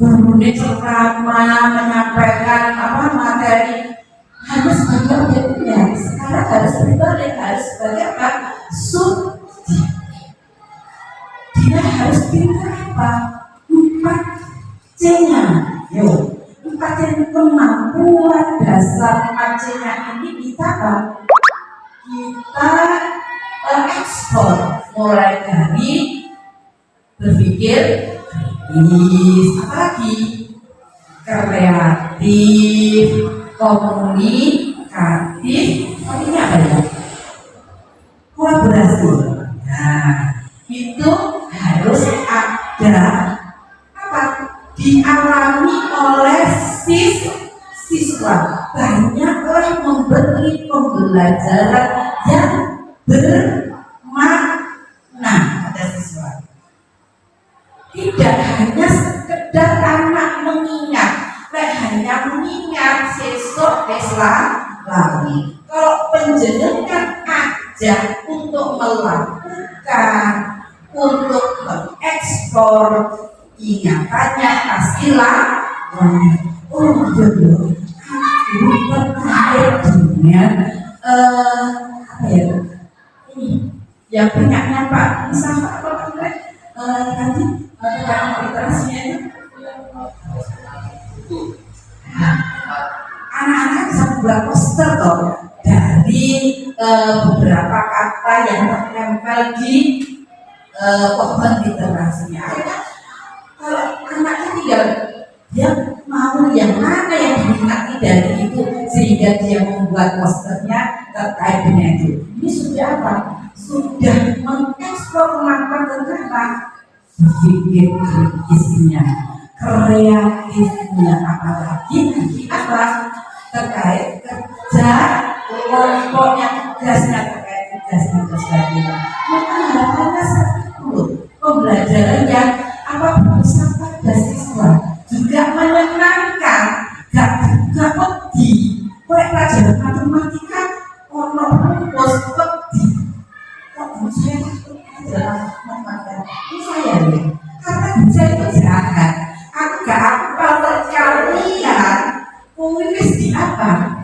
guru ceramah menyampaikan apa materi harus sebagai objeknya. Sekarang harus berbalik, harus sebagai apa? Subjek. Dia harus pintar apa? 4C-nya. Yo, 4C kemampuan dasar 4C-nya ini kita apa? Kita ekspor mulai dari berpikir kritis, apalagi kreatif, komunikatif, ini apa ya? Kolaborasi. Nah, itu harus ada apa? Dialami oleh siswa. Banyaklah memberi pembelajaran yang bermakna pada siswa. Tidak hanya sekedar anak mengingat, hanya mengingat sesok lagi. Kalau penjenengan ajak untuk melakukan dengan apa ya ini yang banyaknya Pak misalnya Pak tadi tentang literasinya itu anak-anak bisa membuat poster toh dari beberapa kata yang tertempel di pohon literasinya. Kalau anaknya tinggal dia mau yang mana yang diminati dari itu sehingga dia membuat posternya terkait dengan itu. Ini sudah apa? Sudah mengeksplor kemampuan tentang apa? Berpikir kritisnya, kreatifnya, apalagi nanti apa? Terkait kerja kelompoknya, tugasnya terkait tugasnya dan sebagainya. Maka harapannya satu pembelajaran yang apa berusaha pada siswa juga menyenangkan, gak wedi. Oleh pelajaran matematika ono rumus wedi. Kok saya adalah matematika ini saya ya, karena saya itu jahat. Aku gak apal perkalian, wis di apa?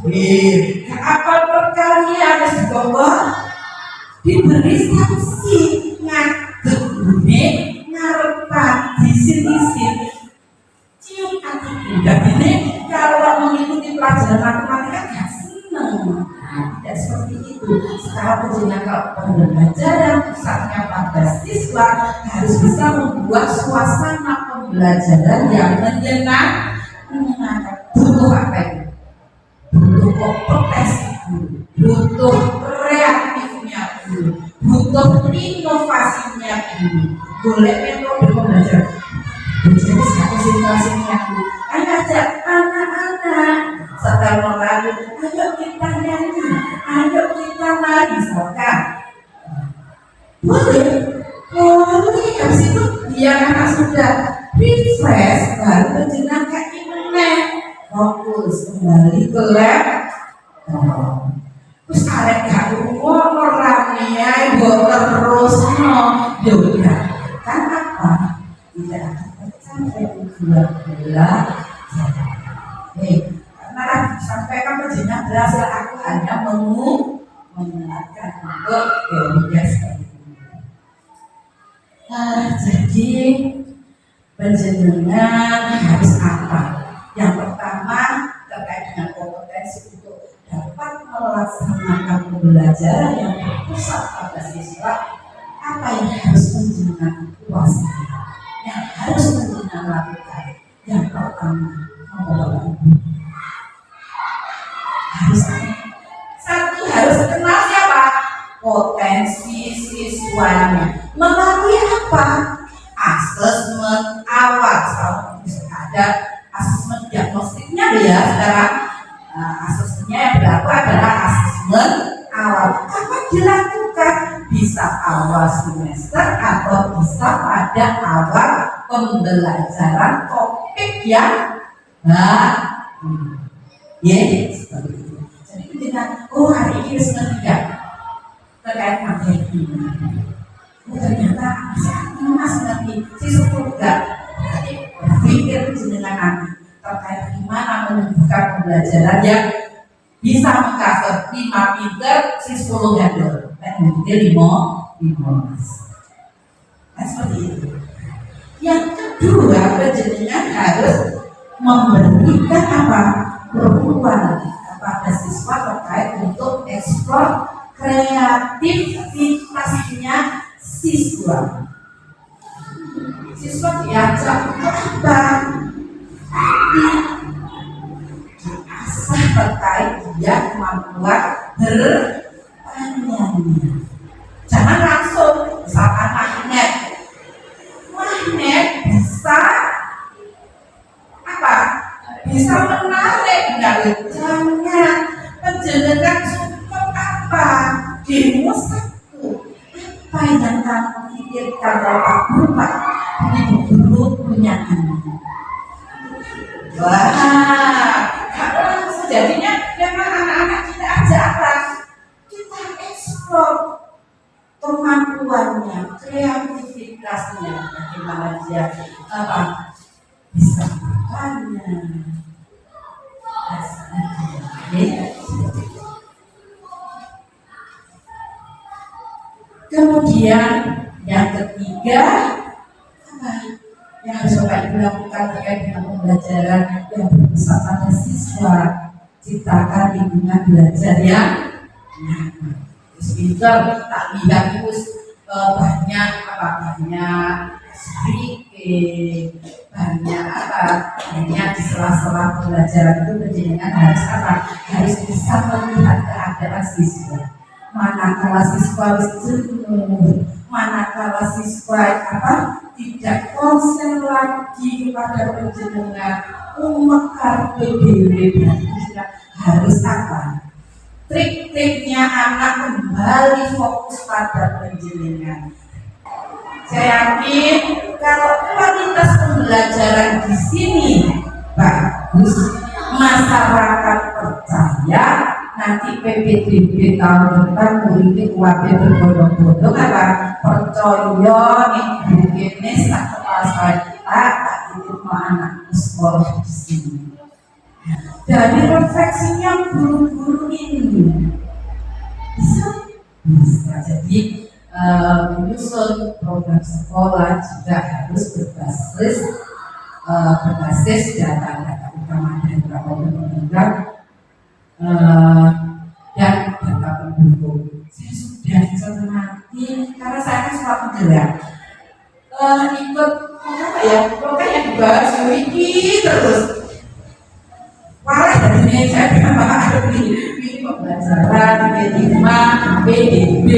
Gak apal perkalian wis dibawa diberi sanksi ngadeg bune ngarepan disin-isin cium hati. Jadi kalau mengikuti pelajaran matematika gak seneng. Tidak seperti itu. Secara penjenjang pembelajaran pusatnya pada siswa harus bisa membuat suasana pembelajaran yang menyenangkan. Butuh apa itu? Butuh kompetensi guru, butuh kreatifnya guru, butuh inovasinya guru. Boleh metode pembelajaran. Jadi satu situasinya guru. Ajak anak-anak setelah lalu, ayo kita nyanyi, ayo kita nari, misalkan. Boleh. Habis itu biar anak sudah refresh, baru menjenangkan imunnya, fokus kembali ke lab. Terus arek gak orangnya buat terus yaudah kan apa? Tidak akan sampai gula-gula. Karena sampaikan penjenjang berhasil, aku hanya mengingatkan untuk teorinya seperti ini. Jadi penjenengan harus apa? Yang pertama terkait dengan kompetensi untuk dapat melaksanakan pembelajaran yang berpusat pada siswa. Apa yang harus penjenengan kuasai? Yang harus penjenengan lakukan? Yang pertama harus satu, harus kenal siapa? Potensi siswanya. Melalui apa? Asesmen awal. Kalau ada asesmen diagnostiknya ya sekarang. Asesmennya yang berlaku adalah asesmen awal. Kapan dilakukan? Bisa awal semester atau bisa pada awal pembelajaran topik yang baru. Ya, seperti itu. Jadi kita, hari ini semester 3 terkait materi ini. Ternyata masih nanti siswa enggak. Berarti berpikir dengan anak terkait gimana menunjukkan pembelajaran yang bisa mengcover 5 pinter, 10 handle, dan mungkin 15. Nah, seperti itu. Yang kedua, penjenengan harus memberikan apa? Ruang kepada siswa terkait untuk eksplor kreativitasnya siswa. Siswa diajak untuk apa? Diasah terkait dia kemampuan bertanya. Jangan langsung misalkan magnet bisa apa? Bisa menarik dari jangan penjenengan cukup apa? Demo satu. Apa yang kamu pikirkan Bapak Bapak? Ibu guru punya anak. Wah, jadinya memang anak-anak kita aja apa? Kita eksplor kemampuannya, kreativitasnya, bagaimana dia apa? Bisa bertanya. Kemudian yang ketiga, apa yang harus Bapak Ibu lakukan terkait dengan pembelajaran yang berpusat pada siswa? Ciptakan lingkungan belajar yang nyaman. Pinter, tak lihat itu banyak speaking, banyak banyak di sela-sela pembelajaran itu penjenengan harus harus bisa melihat keadaan siswa. Manakala siswa jenuh, manakala siswa tidak konsen lagi kepada penjenengan, umekar PDW, berarti harus trik-triknya anak kembali fokus pada penjenengan. Saya yakin kalau kualitas pembelajaran di sini bagus, masyarakat percaya, nanti PPDB tahun depan muridnya kuatnya berbondong-bondong percaya nih begini sak kepala saya itu anak sekolah di sini. Dari refleksinya guru-guru ini bisa jadi menyusun program sekolah juga harus berbasis data-data utama dan program dan data pendukung. Saya sudah cermati karena saya kan suka bergerak, ikut program yang dibahas wiki terus. Malah dari ini saya dengan Pak Ardi ini pembelajaran P5, PDB,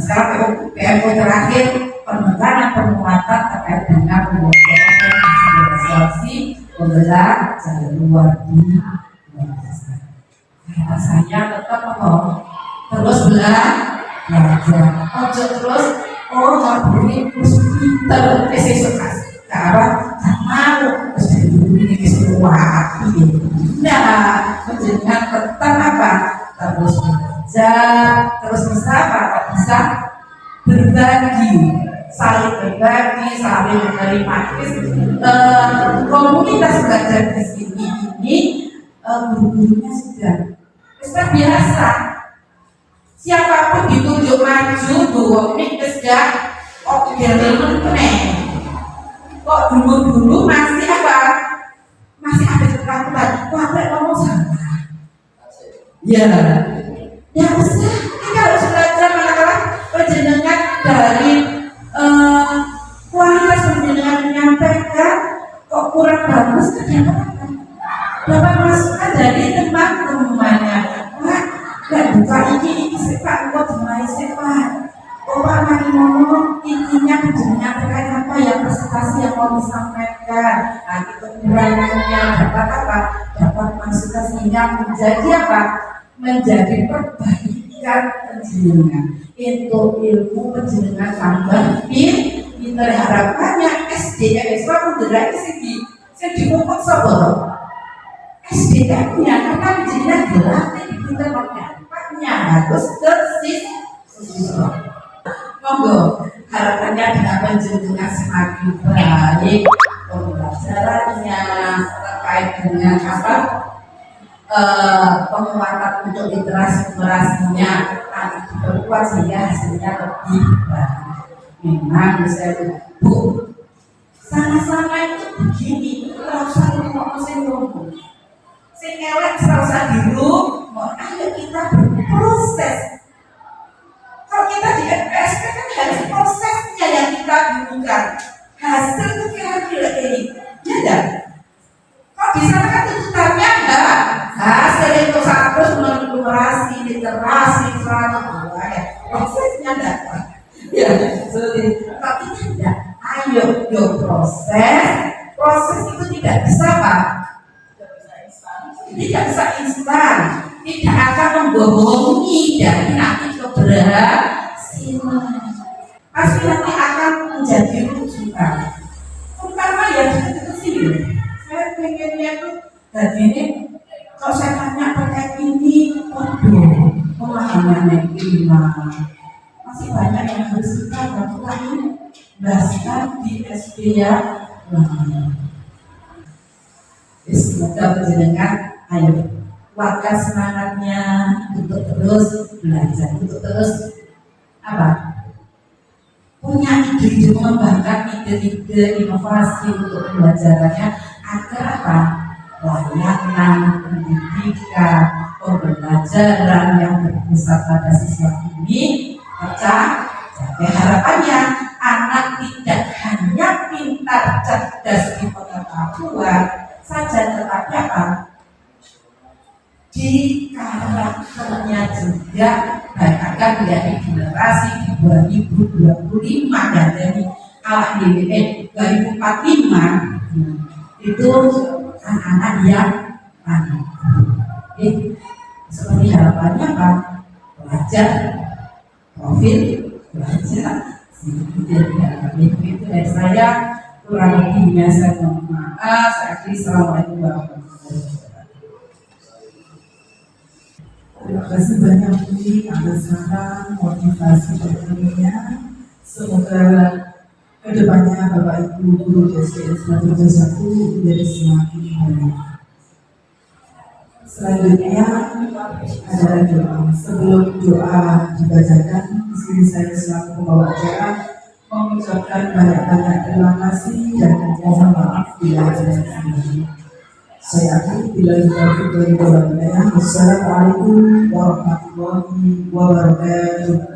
sekarang PMO terakhir penekanan penguatan terkait dengan organisasi pembelajaran luar biasa. Kata saya tetap terus belajar, terus ngaburi terus pinter, esok gak mau ini keseluruhan. Nah, menjadikan tetap terus belajar, terus bisa berbagi, saling menerima. Komunitas belajar di sini ini guru-gurunya sudah biasa. Siapapun ditunjuk maju, dua menit sudah kok dulu masih ada ketakutan, wah ngomong salah. Ya usah, kita harus belajar manakala penjenengan dari kualitas penjenengan menyampaikan kok kurang bagus, dapat masukan dari teman-temannya. Gak buka ini sepak, kok dimulai sepak. Pak lagi ngomong intinya penjenengan terkait apa yang presentasi yang mau disampaikan, nanti kekurangannya dapat masukan sehingga menjadi perbaikan penjenengan. Itu ilmu penjenengan tambah pinter, harapannya SDM itu menggerak sini saya dipupuk sobo SDM-nya karena penjenengan dilatih pinter maknya harus tersis. Monggo harapannya dengan penjenengan semakin baik pembelajarannya terkait dengan penguatan untuk literasi-literasinya nanti diperkuat sehingga hasilnya lebih baik. Memang saya Bu, sama-sama itu begini, tidak usah ngomong sing elek, tidak usah diru, ayo kita berproses. Kalau kita di FPS kan harus prosesnya yang kita butuhkan. Hasil itu kira-kira ini, ya enggak? Kalau di sana kan tuntutannya hasil itu harus menumerasi, literasi, ya prosesnya dapat. Ya, sulit. Kalau kita tidak, ayo proses itu tidak bisa tidak bisa instan, tidak akan membohongi dari nanti keberhasilan. Pasti nanti akan menjadi rujukan. Terutama ya di sini. Saya pengennya tuh tadi ini kalau saya tanya terkait ini, waduh, pemahamannya gimana? Masih banyak yang harus kita lakukan bahkan di SD ya. Semoga penjenengan ayo kuatkan semangatnya untuk terus belajar, untuk terus punya ide-ide, mengembangkan ide-ide inovasi untuk pembelajarannya agar apa? Layanan pendidikan, pembelajaran yang berpusat pada siswa ini tercapai. Harapannya anak tidak hanya pintar cerdas di pengetahuan saja, tetapi apa? Di karakternya juga baik akan menjadi generasi di 2025 dan dari DWN 2045 itu anak-anak yang seperti harapannya Pak, belajar profil belajar itu dari saya, kurang lebihnya saya mohon maaf. Saya akhiri. Assalamualaikum warahmatullahi wabarakatuh. Terima kasih banyak Budi atas saran motivasi tentunya. Semoga kedepannya Bapak Ibu guru DSS 1 menjadi semakin baik. Selanjutnya adalah doa. Sebelum doa dibacakan, di sini saya selaku pembawa acara mengucapkan banyak-banyak terima kasih dan mohon maaf bila ada kesalahan. Saya akan bila dari Assalamualaikum warahmatullahi wabarakatuh.